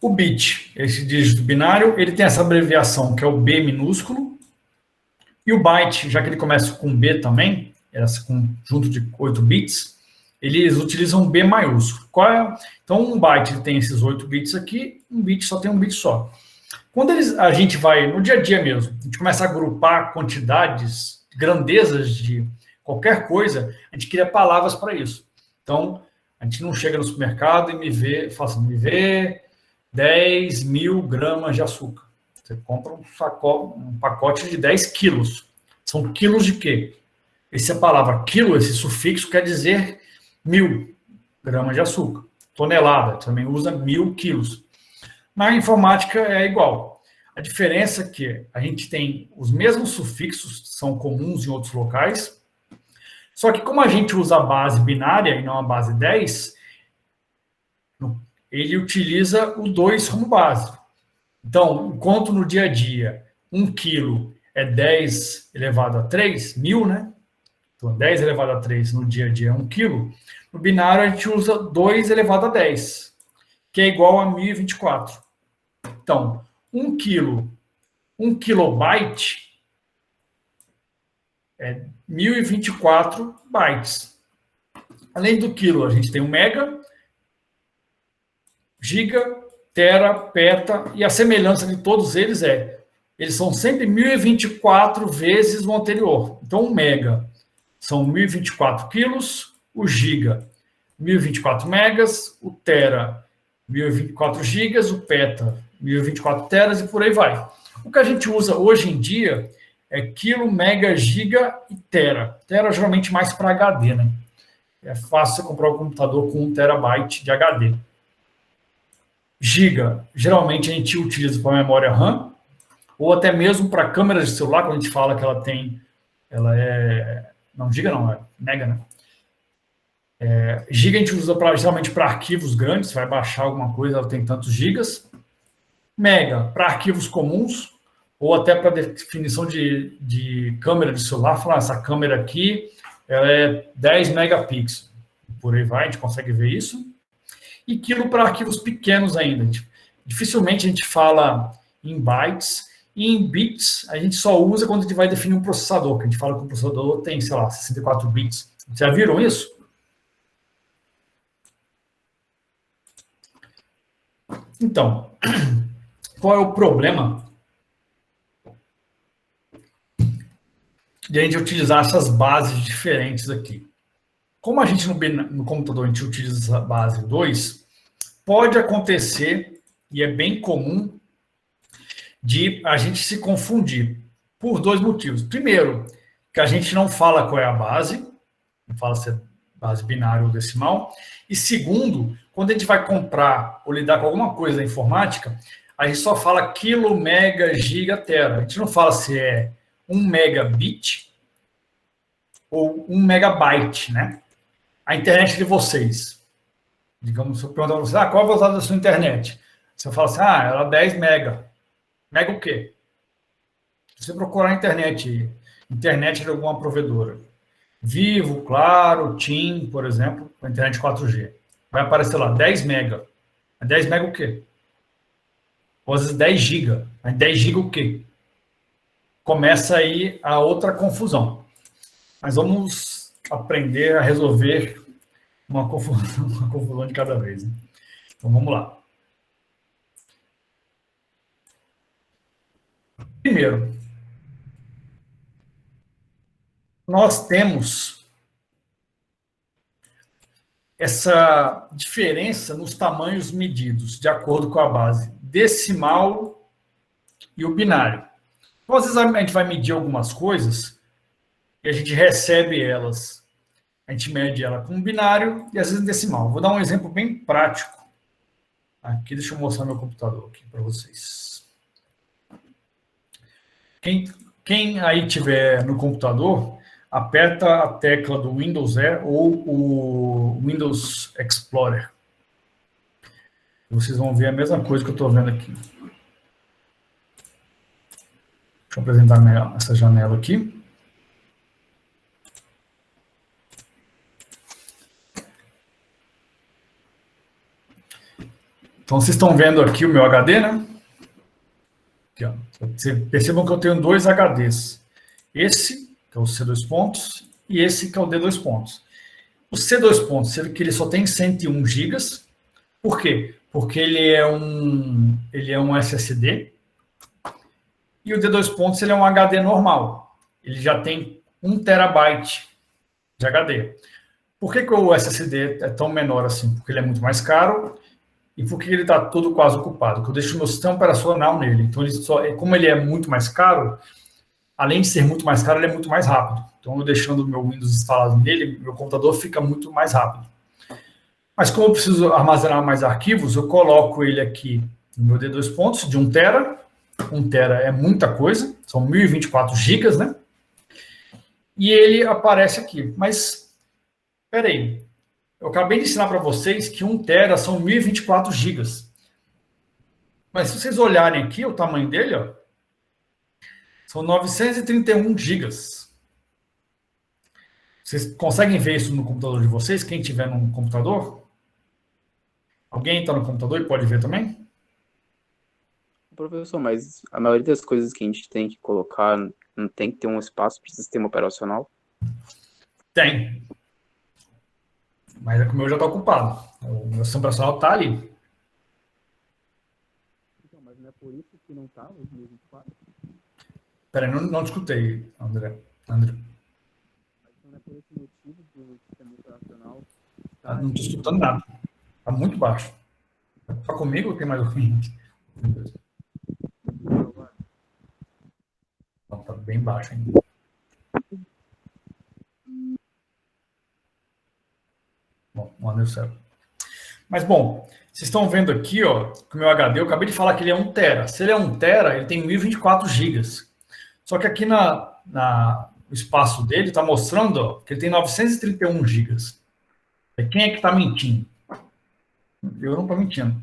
O bit, esse dígito binário, ele tem essa abreviação que é o B minúsculo, e o byte, já que ele começa com B também, esse conjunto de 8 bits, eles utilizam B maiúsculo. Então, um byte ele tem esses 8 bits aqui, um bit só tem um bit só. Quando a gente vai, no dia a dia mesmo, a gente começa a agrupar quantidades, grandezas de qualquer coisa, a gente cria palavras para isso. Então, a gente não chega no supermercado e me vê 10 mil gramas de açúcar. Você compra um pacote de 10 quilos. São quilos de quê? Essa palavra quilo, esse sufixo, quer dizer 1000 gramas de açúcar. Tonelada, também usa 1000 quilos. Na informática é igual. A diferença é que a gente tem os mesmos sufixos, são comuns em outros locais, só que como a gente usa a base binária e não a base 10, ele utiliza o 2 como base. Então, enquanto no dia a dia 1 quilo é 10 elevado a 3, 1000, né? Então, 10 elevado a 3 no dia a dia é 1 quilo. No binário, a gente usa 2 elevado a 10, que é igual a 1024. Então, 1 kilobyte é 1024 bytes. Além do quilo, a gente tem o mega, giga, tera, peta, e a semelhança de todos eles eles são sempre 1024 vezes o anterior. Então, o mega são 1024 quilos, o giga, 1024 megas, o tera, 1024 gigas, o peta, 1024 teras, e por aí vai. O que a gente usa hoje em dia é quilo, mega, giga e tera. Tera geralmente mais para HD, né? É fácil você comprar um computador com 1 terabyte de HD. Giga, geralmente a gente utiliza para memória RAM, ou até mesmo para câmeras de celular, quando a gente fala que não, giga não, é mega, né? Giga a gente usa geralmente para arquivos grandes, você vai baixar alguma coisa, ela tem tantos gigas. Mega, para arquivos comuns, ou até para definição de câmera de celular, falar, essa câmera aqui ela é 10 megapixels. Por aí vai, a gente consegue ver isso. E aquilo para arquivos pequenos ainda. Dificilmente a gente fala em bytes, e em bits a gente só usa quando a gente vai definir um processador, que a gente fala que o processador tem, sei lá, 64 bits. Já viram isso? Então, qual é o problema de a gente utilizar essas bases diferentes aqui? Como a gente no computador a gente utiliza a base 2, pode acontecer, e é bem comum, de a gente se confundir por dois motivos. Primeiro, que a gente não fala qual é a base, não fala se é base binária ou decimal. E segundo, quando a gente vai comprar ou lidar com alguma coisa da informática, a gente só fala quilo, mega, giga, tera. A gente não fala se é 1 megabit ou 1 megabyte, né? A internet de vocês. Digamos, se eu perguntar para vocês, qual é a velocidade da sua internet? Você fala assim, ela é 10 mega. Mega o quê? Se você procurar na internet de alguma provedora, Vivo, Claro, TIM, por exemplo, com a internet 4G, vai aparecer lá 10 mega. 10 mega o quê? Ou às vezes 10 giga. 10 giga o quê? Começa aí a outra confusão. Mas vamos aprender a resolver uma confusão de cada vez. Né? Então vamos lá. Primeiro, nós temos essa diferença nos tamanhos medidos, de acordo com a base decimal e o binário. Então, às vezes a gente vai medir algumas coisas e a gente recebe elas, a gente mede ela com binário e às vezes decimal. Vou dar um exemplo bem prático. Aqui, deixa eu mostrar meu computador aqui para vocês. Quem aí tiver no computador, aperta a tecla do Windows ou o Windows Explorer. Vocês vão ver a mesma coisa que eu estou vendo aqui. Deixa eu apresentar essa janela aqui. Então, vocês estão vendo aqui o meu HD, né? Aqui, ó. Vocês percebam que eu tenho dois HDs. Esse, que é o C2 pontos, e esse, que é o D2 pontos. O C2 pontos, sendo que ele só tem 101 GB. Por quê? Porque ele é um SSD. E o D2 pontos, ele é um HD normal. Ele já tem 1 terabyte de HD. Por que o SSD é tão menor assim? Porque ele é muito mais caro. E por que ele está todo quase ocupado? Porque eu deixo o meu sistema operacional nele. Então, como ele é muito mais caro, além de ser muito mais caro, ele é muito mais rápido. Então, eu deixando o meu Windows instalado nele, meu computador fica muito mais rápido. Mas como eu preciso armazenar mais arquivos, eu coloco ele aqui no meu D2 pontos de 1 tera. 1 tera é muita coisa, são 1024 gigas, né? E ele aparece aqui. Mas, peraí. Eu acabei de ensinar para vocês que 1 tera são 1024 gigas. Mas se vocês olharem aqui, o tamanho dele, ó, são 931 gigas. Vocês conseguem ver isso no computador de vocês? Quem tiver no computador? Alguém está no computador e pode ver também? Professor, mas a maioria das coisas que a gente tem que colocar não tem que ter um espaço para o sistema operacional? Tem. Mas é que o meu já está ocupado. O meu sistema operacional está ali. Então, mas não é por isso que não está os 1024? Peraí, não te escutei, André. Mas não é por esse motivo do sistema operacional? Não estou escutando nada. Está muito baixo. Só comigo ou tem mais alguém? Não, está bem baixo ainda. Bom, não deu certo. Mas, bom, vocês estão vendo aqui, ó, que o meu HD, eu acabei de falar que ele é 1 tera. Se ele é 1 tera, ele tem 1024 gigas. Só que aqui no espaço dele está mostrando, ó, que ele tem 931 gigas. Quem é que está mentindo? Eu não estou mentindo.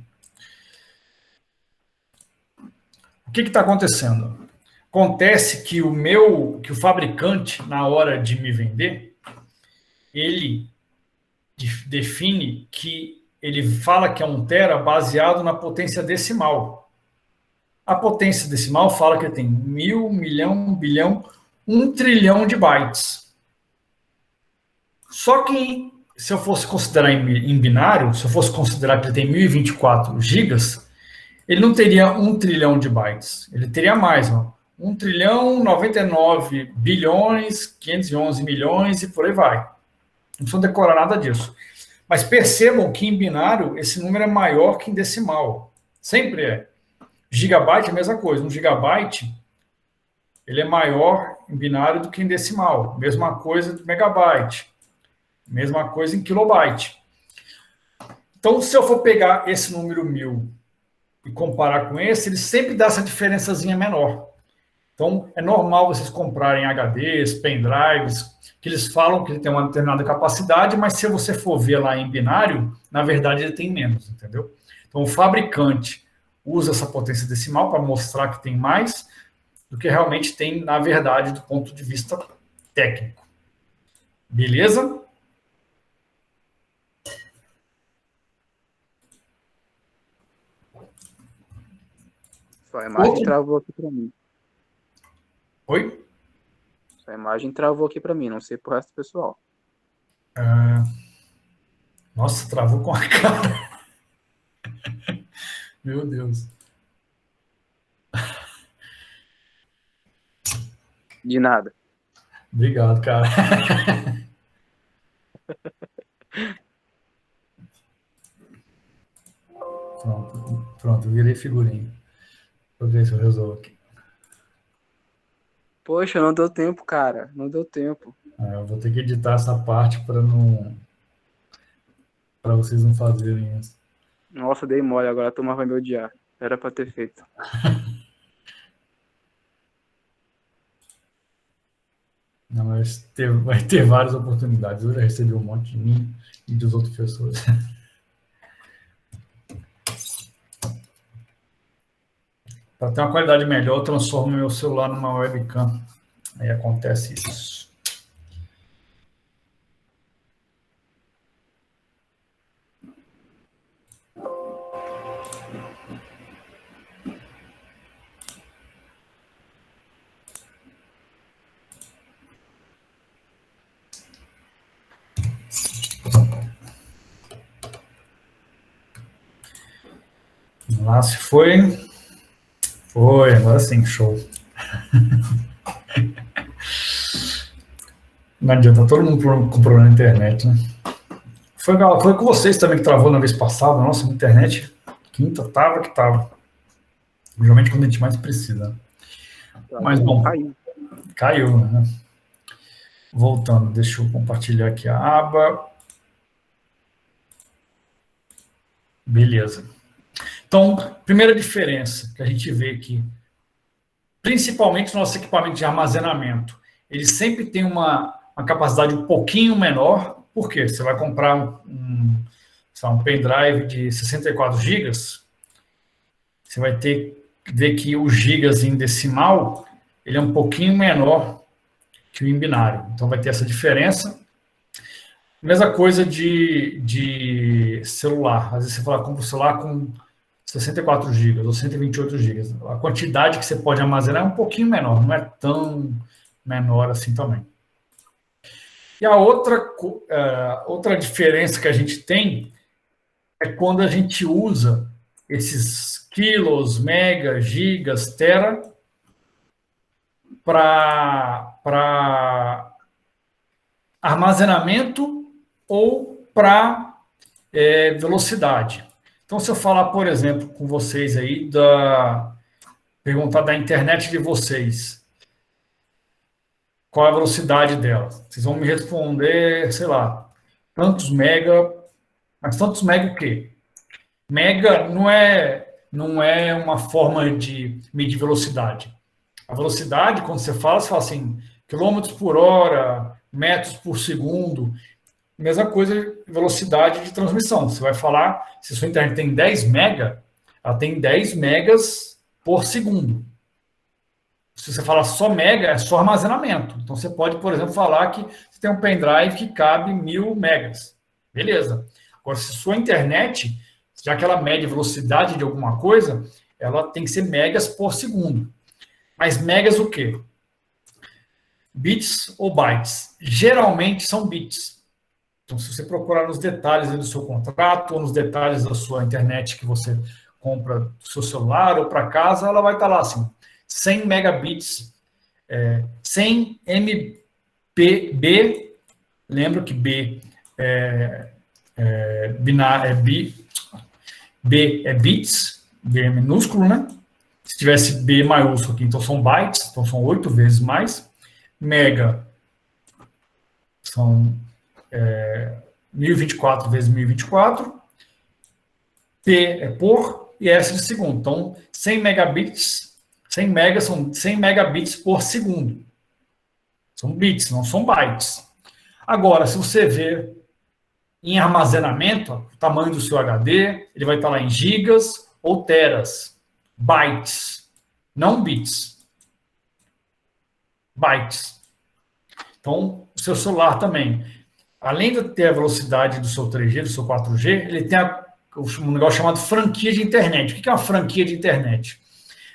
O que está acontecendo? Acontece que que o fabricante, na hora de me vender, ele define que ele fala que é 1 tera baseado na potência decimal. A potência decimal fala que tem 1000, milhão, bilhão, 1 trilhão de bytes. Só que, se eu fosse considerar em binário, se eu fosse considerar que ele tem 1024 gigas, ele não teria 1 trilhão de bytes. Ele teria mais, ó. 1 trilhão, 99 bilhões, 511 milhões e por aí vai. Não precisa decorar nada disso. Mas percebam que em binário esse número é maior que em decimal. Sempre é. Gigabyte é a mesma coisa. 1 gigabyte ele é maior em binário do que em decimal. Mesma coisa de megabyte. Mesma coisa em kilobyte. Então, se eu for pegar esse número 1000 e comparar com esse, ele sempre dá essa diferençazinha menor. Então, é normal vocês comprarem HDs, pendrives, que eles falam que ele tem uma determinada capacidade, mas se você for ver lá em binário, na verdade ele tem menos, entendeu? Então, o fabricante usa essa potência decimal para mostrar que tem mais do que realmente tem, na verdade, do ponto de vista técnico. Beleza? Sua imagem travou aqui para mim. Oi? Sua imagem travou aqui para mim, não sei pro resto do pessoal. Nossa, travou com a cara. Meu Deus. De nada. Obrigado, cara. Pronto, eu virei figurinha. Vou ver se eu resolvo aqui. Poxa, não deu tempo, cara. Não deu tempo. Eu vou ter que editar essa parte para vocês não fazerem isso. Nossa, dei mole, agora a turma vai me odiar. Era pra ter feito. Não, mas vai ter várias oportunidades. Eu já recebi um monte de mim e dos outros pessoas. Para ter uma qualidade melhor, eu transformo meu celular numa webcam. Aí acontece isso. Lá se foi. Foi, agora sim, show. Não adianta, todo mundo com problema na internet, né? Foi com vocês também que travou na vez passada. Nossa, a internet, quinta, tava que tava. Geralmente quando a gente mais precisa. Mas, bom, caiu, né? Voltando, deixa eu compartilhar aqui a aba. Beleza. Então, primeira diferença que a gente vê aqui, principalmente no nosso equipamento de armazenamento, ele sempre tem uma capacidade um pouquinho menor. Por quê? Você vai comprar um pendrive de 64 GB, você vai ter que ver que o gigas em decimal, ele é um pouquinho menor que o em binário. Então, vai ter essa diferença. Mesma coisa de celular. Às vezes você fala, compra um celular com 64 GB ou 128 GB. A quantidade que você pode armazenar é um pouquinho menor, não é tão menor assim também. E a outra diferença que a gente tem é quando a gente usa esses quilos, megas, gigas, tera para armazenamento ou para velocidade. Então, se eu falar, por exemplo, com vocês aí, perguntar da internet de vocês, qual é a velocidade dela? Vocês vão me responder, sei lá, tantos mega, mas tantos mega o quê? Mega não é uma forma de medir velocidade. A velocidade, quando você fala assim, quilômetros por hora, metros por segundo. Mesma coisa, velocidade de transmissão. Você vai falar, se a sua internet tem 10 mega, ela tem 10 megas por segundo. Se você falar só mega, é só armazenamento. Então, você pode, por exemplo, falar que você tem um pendrive que cabe 1000 megas. Beleza. Agora, se sua internet, já que ela mede velocidade de alguma coisa, ela tem que ser megas por segundo. Mas megas o quê? Bits ou bytes? Geralmente são bits. Então, se você procurar nos detalhes do seu contrato ou nos detalhes da sua internet que você compra do seu celular ou para casa, ela vai estar lá assim, 100 megabits, 100 MB, lembra que B B é bits, B é minúsculo, né? Se tivesse B maiúsculo aqui, então são bytes, então são 8 vezes mais. Mega são 1024 vezes 1024. P é por e S de segundo. Então, 100 megabits, 100 megas são 100 megabits por segundo. São bits, não são bytes. Agora, se você vê em armazenamento, o tamanho do seu HD, ele vai estar lá em gigas ou teras. Bytes, não bits. Bytes. Então, o seu celular também, além de ter a velocidade do seu 3G, do seu 4G, ele tem um negócio chamado franquia de internet. O que é uma franquia de internet?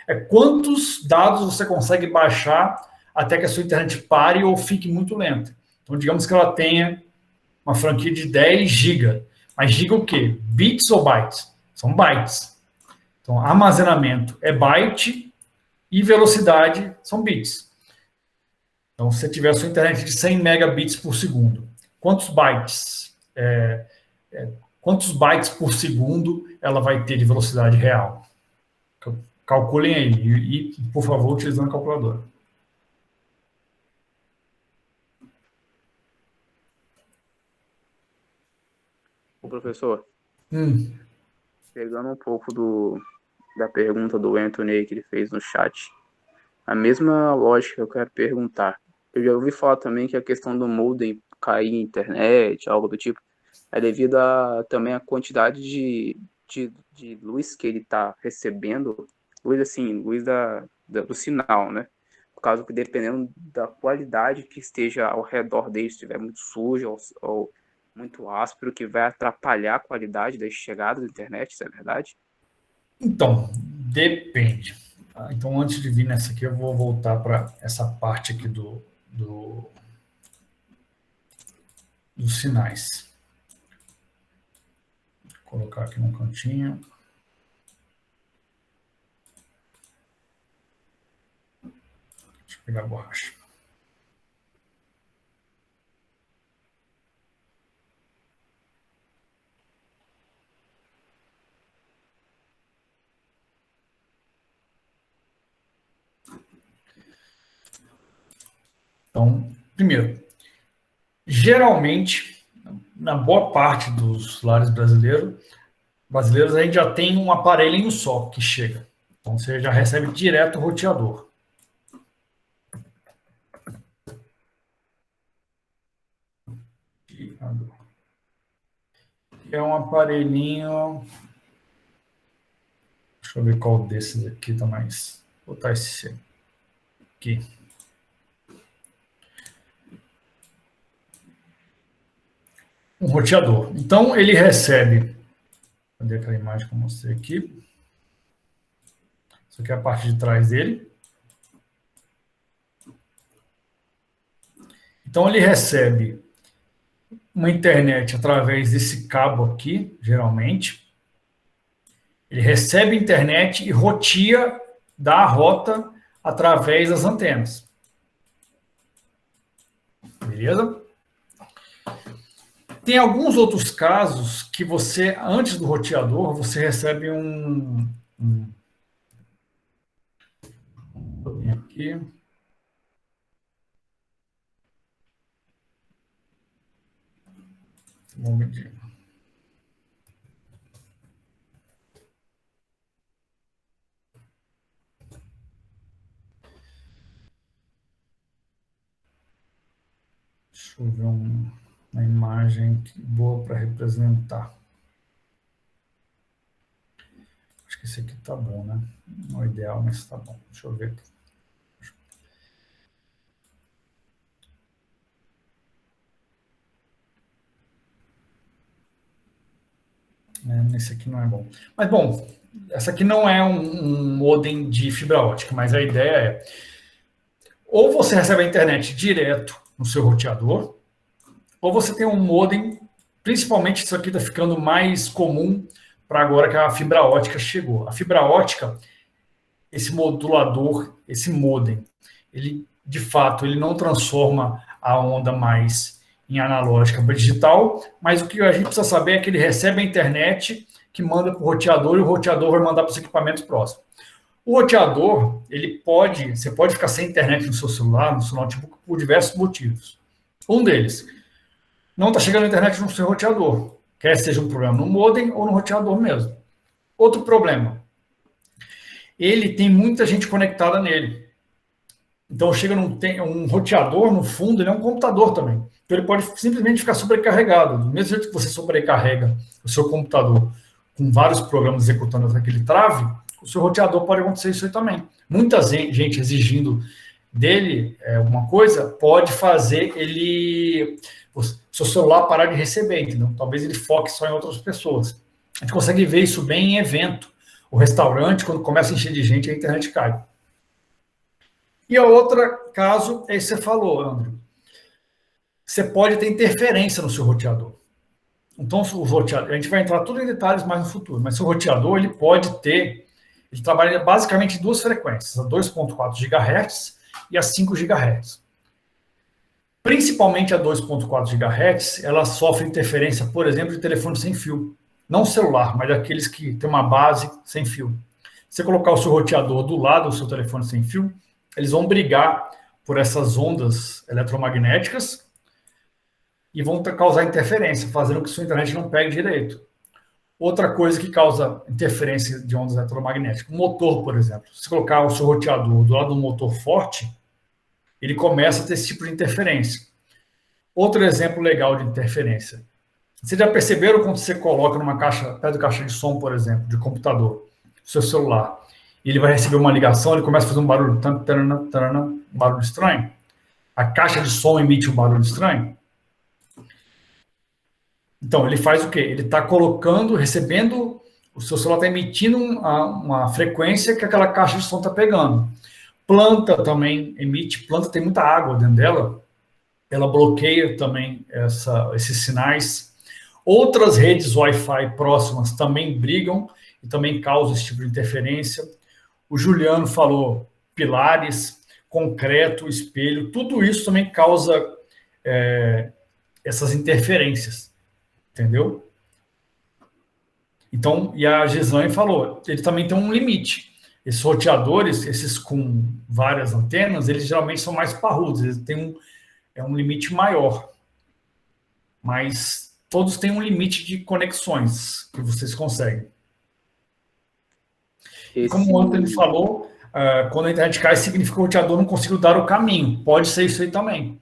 É quantos dados você consegue baixar até que a sua internet pare ou fique muito lenta. Então, digamos que ela tenha uma franquia de 10 GB. Mas giga o quê? Bits ou bytes? São bytes. Então, armazenamento é byte e velocidade são bits. Então, se você tiver a sua internet de 100 megabits por segundo, quantos bytes? Quantos bytes por segundo ela vai ter de velocidade real? Calculem aí e por favor, utilizando a calculadora. Ô, professor, Hum. pegando um pouco da pergunta do Anthony aí que ele fez no chat, a mesma lógica que eu quero perguntar. Eu já ouvi falar também que a questão do modem cair em internet, algo do tipo, é devido também à quantidade de luz que ele está recebendo, luz assim, luz do sinal, né? Por causa que dependendo da qualidade que esteja ao redor dele, se estiver muito sujo ou muito áspero, que vai atrapalhar a qualidade da chegada da internet, isso é verdade? Então, depende. Então, antes de vir nessa aqui, eu vou voltar para essa parte aqui dos sinais. Vou colocar aqui no cantinho. Deixa eu pegar a borracha. Então, primeiro, geralmente, na boa parte dos lares brasileiros, a gente já tem um aparelhinho só que chega. Então, você já recebe direto o roteador. É um aparelhinho... Deixa eu ver qual desses aqui tá mais... Vou botar esse aqui. Um roteador. Então, ele recebe... Cadê aquela imagem que eu mostrei aqui? Isso aqui é a parte de trás dele. Então, ele recebe uma internet através desse cabo aqui, geralmente. Ele recebe internet e roteia, dá a rota através das antenas. Beleza? Tem alguns outros casos que você, antes do roteador, você recebe aqui. Vamos medir. Deixa eu ver uma imagem boa para representar. Acho que esse aqui tá bom, né? Não é o ideal, mas tá bom. Deixa eu ver aqui. Esse aqui não é bom. Mas, bom, essa aqui não é um modem de fibra ótica, mas a ideia é, ou você recebe a internet direto no seu roteador, ou você tem um modem, principalmente isso aqui está ficando mais comum para agora que a fibra ótica chegou. A fibra ótica, esse modulador, esse modem, ele, de fato, ele não transforma a onda mais em analógica para digital, mas o que a gente precisa saber é que ele recebe a internet que manda para o roteador e o roteador vai mandar para os equipamentos próximos. O roteador, você pode ficar sem internet no seu celular, no seu notebook, por diversos motivos. Um deles, não está chegando a internet no seu roteador, quer seja um problema no modem ou no roteador mesmo. Outro problema, ele tem muita gente conectada nele. Então, chega um roteador, no fundo, ele é um computador também. Então, ele pode simplesmente ficar sobrecarregado. Do mesmo jeito que você sobrecarrega o seu computador com vários programas executando aquele trave, o seu roteador pode acontecer isso aí também. Muita gente exigindo dele alguma coisa pode fazer o seu celular parar de receber, entendeu? Talvez ele foque só em outras pessoas. A gente consegue ver isso bem em evento. O restaurante, quando começa a encher de gente, a internet cai. E a outra caso é esse que você falou, André. Você pode ter interferência no seu roteador. Então, o roteador, a gente vai entrar tudo em detalhes mais no futuro, mas o roteador, ele trabalha basicamente em duas frequências, a 2.4 GHz e a 5 GHz. Principalmente a 2.4 GHz, ela sofre interferência, por exemplo, de telefone sem fio. Não celular, mas daqueles que tem uma base sem fio. Se você colocar o seu roteador do lado do seu telefone sem fio, eles vão brigar por essas ondas eletromagnéticas e vão causar interferência, fazendo que sua internet não pegue direito. Outra coisa que causa interferência de ondas eletromagnéticas, o motor, por exemplo. Se colocar o seu roteador do lado do motor forte, ele começa a ter esse tipo de interferência. Outro exemplo legal de interferência. Vocês já perceberam quando você coloca numa caixa, perto da caixa de som, por exemplo, de computador, seu celular, e ele vai receber uma ligação, ele começa a fazer um barulho, um barulho estranho? A caixa de som emite um barulho estranho? Então, ele faz o quê? Ele está recebendo, o seu celular está emitindo uma frequência que aquela caixa de som está pegando. Planta também emite, planta tem muita água dentro dela, ela bloqueia também esses sinais. Outras redes Wi-Fi próximas também brigam e também causam esse tipo de interferência. O Juliano falou pilares, concreto, espelho, tudo isso também causa essas interferências, entendeu? Então, e a Gislaine falou, ele também tem um limite. Esses roteadores, esses com várias antenas, eles geralmente são mais parrudos, eles têm um limite maior. Mas todos têm um limite de conexões que vocês conseguem. E como o Antônio falou, quando a internet cai, significa que o roteador não conseguiu dar o caminho. Pode ser isso aí também.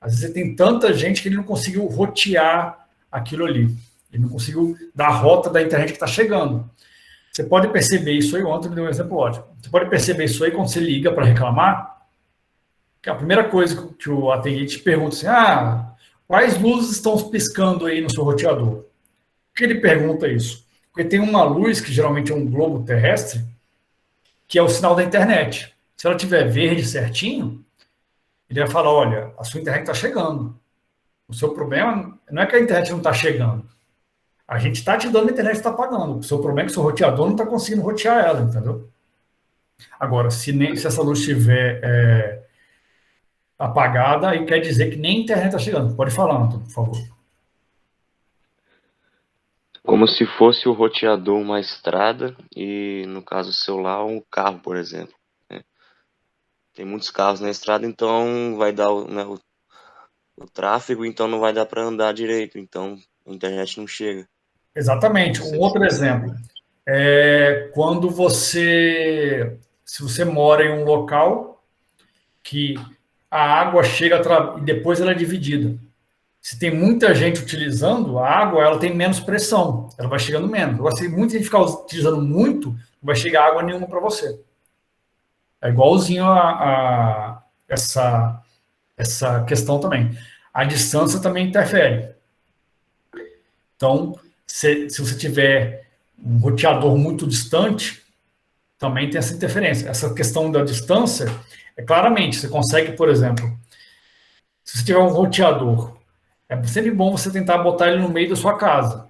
Às vezes tem tanta gente que ele não conseguiu rotear aquilo ali. Ele não conseguiu dar a rota da internet que está chegando. Você pode perceber isso aí, o Antônio deu um exemplo ótimo. Você pode perceber isso aí quando você liga para reclamar, que a primeira coisa que o atendente pergunta assim, quais luzes estão piscando aí no seu roteador? Por que ele pergunta isso? Porque tem uma luz, que geralmente é um globo terrestre, que é o sinal da internet. Se ela tiver verde certinho, ele vai falar, olha, a sua internet está chegando. O seu problema não é que a internet não está chegando. A gente está te dando a internet que está pagando. O seu problema é que o seu roteador não está conseguindo rotear ela, entendeu? Agora, se essa luz estiver apagada, aí quer dizer que nem a internet está chegando. Pode falar, Antônio, por favor. Como se fosse o roteador uma estrada e, no caso, o celular, um carro, por exemplo. Né? Tem muitos carros na estrada, então vai dar o tráfego, então não vai dar para andar direito, então a internet não chega. Exatamente. Um outro exemplo é quando se você mora em um local que a água chega e depois ela é dividida. Se tem muita gente utilizando, a água ela tem menos pressão, ela vai chegando menos. Agora, se muita gente ficar utilizando muito, não vai chegar água nenhuma para você. É igualzinho a essa questão também. A distância também interfere. Então, Se você tiver um roteador muito distante, também tem essa interferência. Essa questão da distância, claramente, você consegue, por exemplo, se você tiver um roteador, é sempre bom você tentar botar ele no meio da sua casa.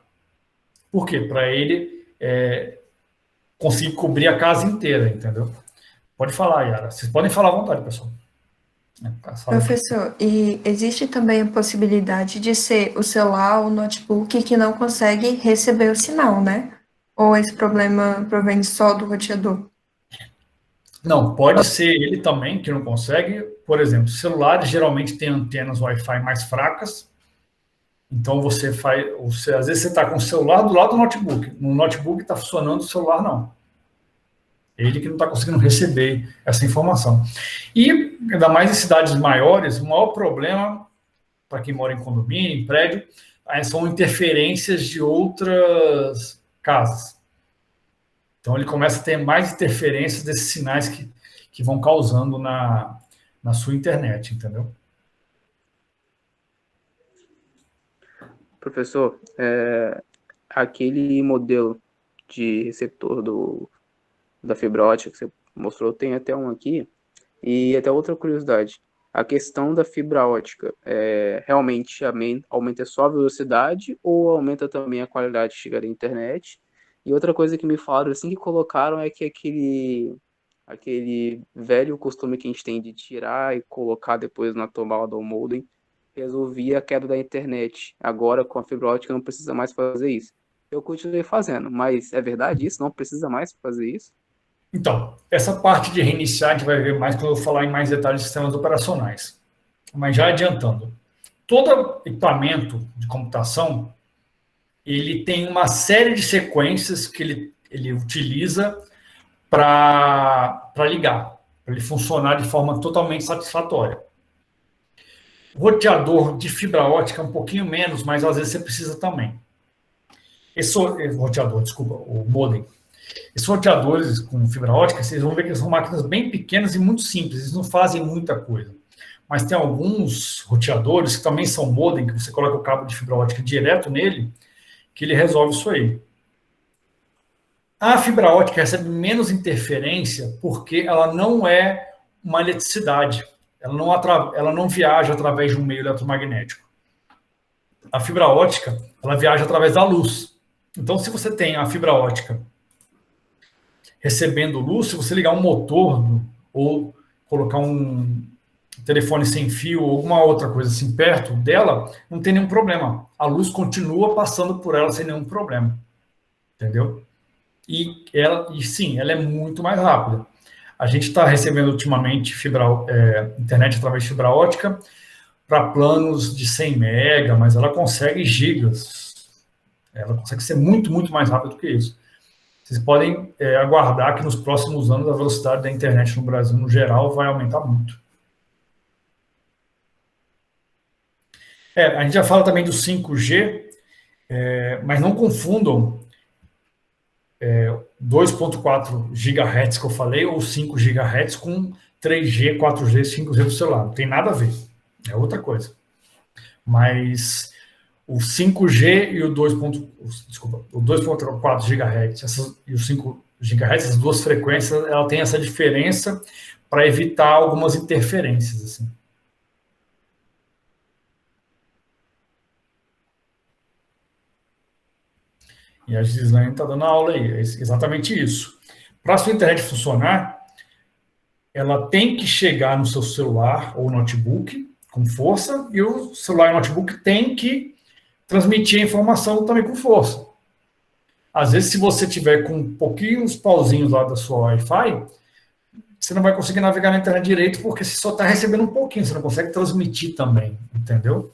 Por quê? Para ele conseguir cobrir a casa inteira, entendeu? Pode falar, Yara. Vocês podem falar à vontade, pessoal. Professor, e existe também a possibilidade de ser o celular ou o notebook que não consegue receber o sinal, né? Ou esse problema provém só do roteador? Não, pode ser ele também que não consegue. Por exemplo, celulares geralmente têm antenas Wi-Fi mais fracas. Então às vezes você está com o celular do lado do notebook. No notebook está funcionando, o celular não. Ele que não está conseguindo receber essa informação. E, ainda mais em cidades maiores, o maior problema, para quem mora em condomínio, em prédio, são interferências de outras casas. Então, ele começa a ter mais interferências desses sinais que vão causando na sua internet, entendeu? Professor, aquele modelo de receptor da fibra ótica que você mostrou, tem até um aqui. E até outra curiosidade, a questão da fibra ótica, realmente aumenta só a velocidade ou aumenta também a qualidade de chegar à internet? E outra coisa que me falaram assim que colocaram é que aquele velho costume que a gente tem de tirar e colocar depois na tomada ou modem resolvia a queda da internet. Agora com a fibra ótica não precisa mais fazer isso. Eu continuei fazendo, mas é verdade isso? Não precisa mais fazer isso? Então, essa parte de reiniciar a gente vai ver mais quando eu falar em mais detalhes de sistemas operacionais. Mas já adiantando, todo equipamento de computação, ele tem uma série de sequências que ele utiliza para ligar, para ele funcionar de forma totalmente satisfatória. O roteador de fibra ótica é um pouquinho menos, mas às vezes você precisa também. O modem. Esses roteadores com fibra ótica, vocês vão ver que são máquinas bem pequenas e muito simples, eles não fazem muita coisa. Mas tem alguns roteadores que também são modem, que você coloca o cabo de fibra ótica direto nele, que ele resolve isso aí. A fibra ótica recebe menos interferência porque ela não é uma eletricidade, ela não viaja através de um meio eletromagnético. A fibra ótica, ela viaja através da luz. Então, se você tem a fibra ótica recebendo luz, se você ligar um motor ou colocar um telefone sem fio ou alguma outra coisa assim perto dela, não tem nenhum problema. A luz continua passando por ela sem nenhum problema. Entendeu? E sim, ela é muito mais rápida. A gente está recebendo ultimamente internet através de fibra ótica para planos de 100 mega, mas ela consegue gigas. Ela consegue ser muito, muito mais rápida do que isso. Vocês podem aguardar que nos próximos anos a velocidade da internet no Brasil, no geral, vai aumentar muito. A gente já fala também do 5G, mas não confundam 2.4 GHz que eu falei, ou 5 GHz com 3G, 4G, 5G do celular. Não tem nada a ver. É outra coisa. Mas o 5G e o 2.4 GHz e o 5 GHz, essas duas frequências, ela tem essa diferença para evitar algumas interferências, assim. E a Gislaine está dando aula aí, é exatamente isso. Para a sua internet funcionar, ela tem que chegar no seu celular ou notebook com força, e o celular e o notebook tem que transmitir a informação também com força. Às vezes, se você tiver com pouquinhos pauzinhos lá da sua Wi-Fi, você não vai conseguir navegar na internet direito, porque você só está recebendo um pouquinho, você não consegue transmitir também, entendeu?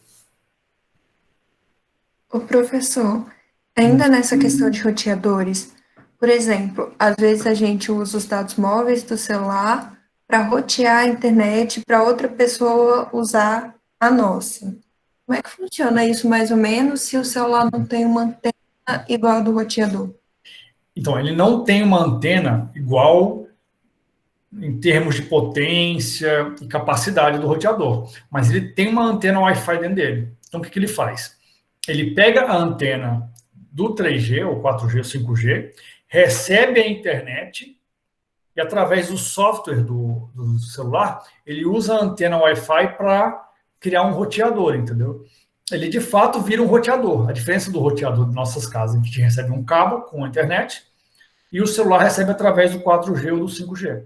O professor, ainda nessa questão de roteadores, por exemplo, às vezes a gente usa os dados móveis do celular para rotear a internet para outra pessoa usar a nossa. Como é que funciona isso mais ou menos se o celular não tem uma antena igual a do roteador? Então, ele não tem uma antena igual em termos de potência e capacidade do roteador, mas ele tem uma antena Wi-Fi dentro dele. Então, o que ele faz? Ele pega a antena do 3G, ou 4G, ou 5G, recebe a internet e, através do software do celular, ele usa a antena Wi-Fi para criar um roteador, entendeu? Ele, de fato, vira um roteador. A diferença do roteador de nossas casas, a gente recebe um cabo com a internet e o celular recebe através do 4G ou do 5G.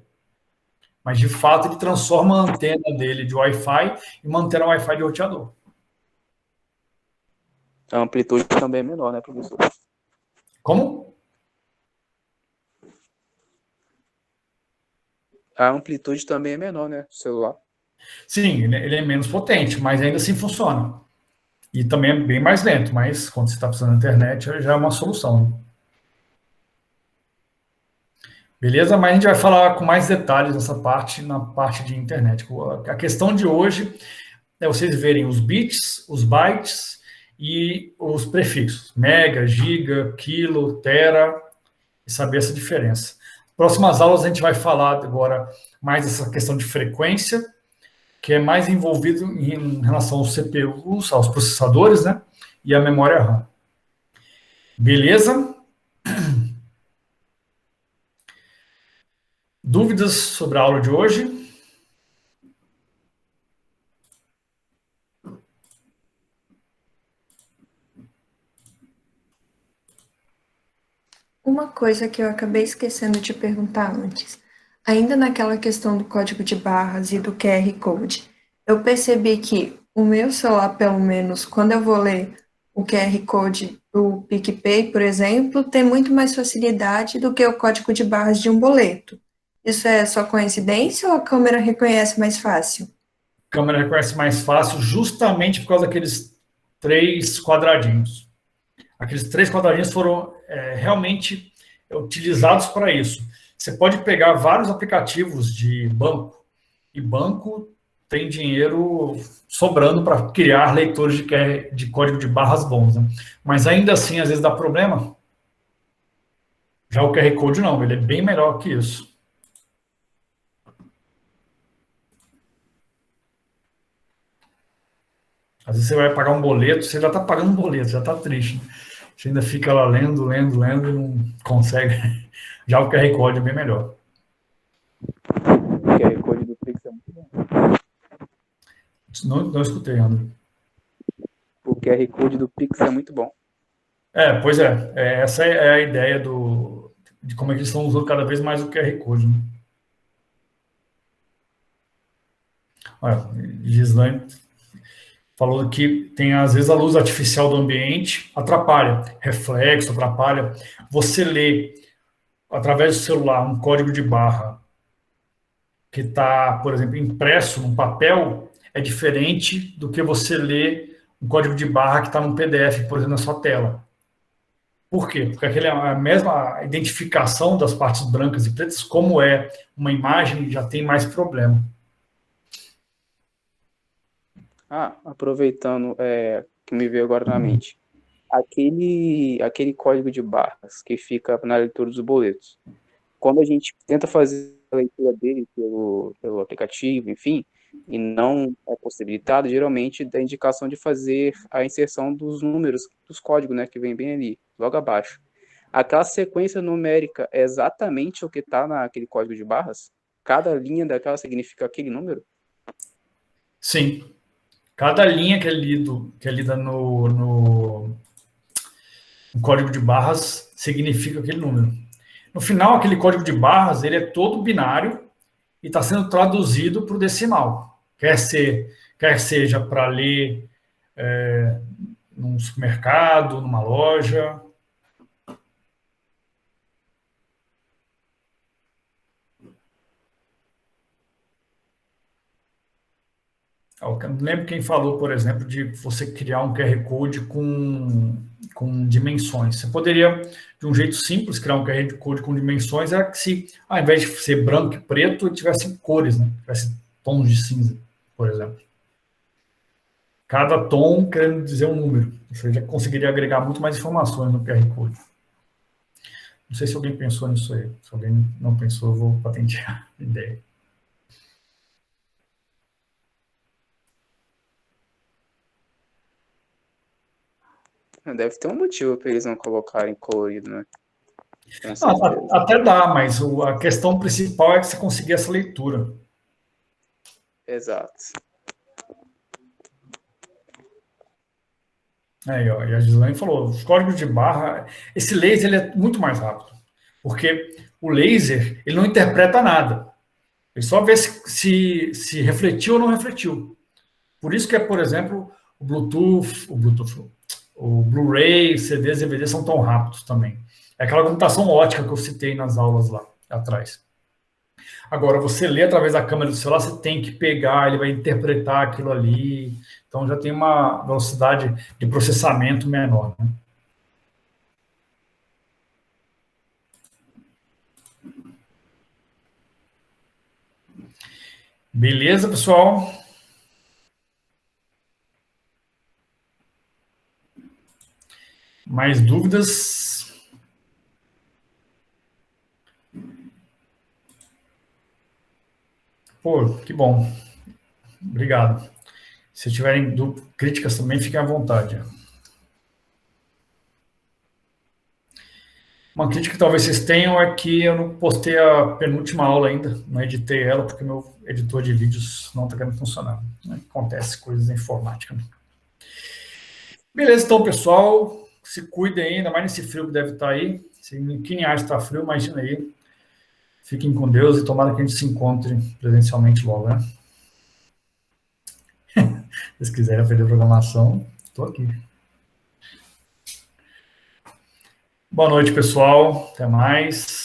Mas, de fato, ele transforma a antena dele de Wi-Fi em uma antena Wi-Fi de roteador. A amplitude também é menor, né, professor? Como? A amplitude também é menor, né, do celular. Sim, ele é menos potente, mas ainda assim funciona. E também é bem mais lento, mas quando você está precisando da internet, já é uma solução. Né? Beleza? Mas a gente vai falar com mais detalhes dessa parte na parte de internet. A questão de hoje é vocês verem os bits, os bytes e os prefixos. Mega, giga, quilo, tera, e saber essa diferença. Próximas aulas a gente vai falar agora mais dessa questão de frequência, que é mais envolvido em relação aos CPUs, aos processadores, né? E a memória RAM. Beleza? Dúvidas sobre a aula de hoje? Uma coisa que eu acabei esquecendo de perguntar antes, ainda naquela questão do código de barras e do QR Code, eu percebi que o meu celular, pelo menos, quando eu vou ler o QR Code do PicPay, por exemplo, tem muito mais facilidade do que o código de barras de um boleto. Isso é só coincidência ou a câmera reconhece mais fácil? A câmera reconhece mais fácil justamente por causa daqueles 3 quadradinhos. Aqueles 3 quadradinhos foram realmente utilizados para isso. Você pode pegar vários aplicativos de banco, e banco tem dinheiro sobrando para criar leitores de código de barras bons. Né? Mas ainda assim, às vezes dá problema. Já o QR Code não, ele é bem melhor que isso. Às vezes você vai pagar um boleto, você já está pagando um boleto, já está triste. Você ainda fica lá lendo e não consegue. Já o QR Code é bem melhor. O QR Code do Pix é muito bom. Não escutei, André. O QR Code do Pix é muito bom. Pois é. Essa é a ideia de como é que eles estão usando cada vez mais o QR Code. Né? Olha, Gislaine falou que tem, às vezes, a luz artificial do ambiente atrapalha, reflexo atrapalha. Você lê, através do celular, um código de barra que está, por exemplo, impresso num papel, é diferente do que você lê um código de barra que está num PDF, por exemplo, na sua tela. Por quê? Porque a mesma identificação das partes brancas e pretas, como é uma imagem, já tem mais problema. Aproveitando que me veio agora na mente. Aquele código de barras que fica na leitura dos boletos. Quando a gente tenta fazer a leitura dele pelo aplicativo, enfim, e não é possibilitado, geralmente dá indicação de fazer a inserção dos números, dos códigos, né, que vem bem ali, logo abaixo. Aquela sequência numérica é exatamente o que está naquele código de barras? Cada linha daquela significa aquele número? Sim. Cada linha que é lida no código de barras significa aquele número. No final, aquele código de barras ele é todo binário e está sendo traduzido para o decimal. Quer seja para ler num supermercado, numa loja. Eu não lembro quem falou, por exemplo, de você criar um QR Code com dimensões. Você poderia, de um jeito simples, criar um QR Code com dimensões, é que se, ao invés de ser branco e preto, tivesse cores, né? Tivesse tons de cinza, por exemplo. Cada tom querendo dizer um número. Você já conseguiria agregar muito mais informações no QR Code. Não sei se alguém pensou nisso aí. Se alguém não pensou, eu vou patentear a ideia. Deve ter um motivo para eles não colocarem colorido, né? Com Não, certeza. até dá, mas a questão principal é que você conseguir essa leitura. Exato. Aí, ó, e a Gislaine falou, os códigos de barra, esse laser ele é muito mais rápido, porque o laser ele não interpreta nada, ele só vê se refletiu ou não refletiu. Por isso que é, por exemplo, o Blu-ray, CDs, DVDs são tão rápidos também. É aquela computação ótica que eu citei nas aulas lá atrás. Agora, você lê através da câmera do celular, você tem que pegar, ele vai interpretar aquilo ali. Então, já tem uma velocidade de processamento menor, né? Beleza, pessoal? Mais dúvidas? Pô, que bom. Obrigado. Se tiverem críticas também, fiquem à vontade. Uma crítica que talvez vocês tenham é que eu não postei a penúltima aula ainda, não editei ela, porque meu editor de vídeos não está querendo funcionar. Acontece coisas na informática, né? Beleza, então, pessoal, se cuidem aí, ainda mais nesse frio que deve estar aí. Se em Quiniás está frio, imagina aí. Fiquem com Deus e tomara que a gente se encontre presencialmente logo, né? Se vocês quiserem aprender programação, estou aqui. Boa noite, pessoal. Até mais.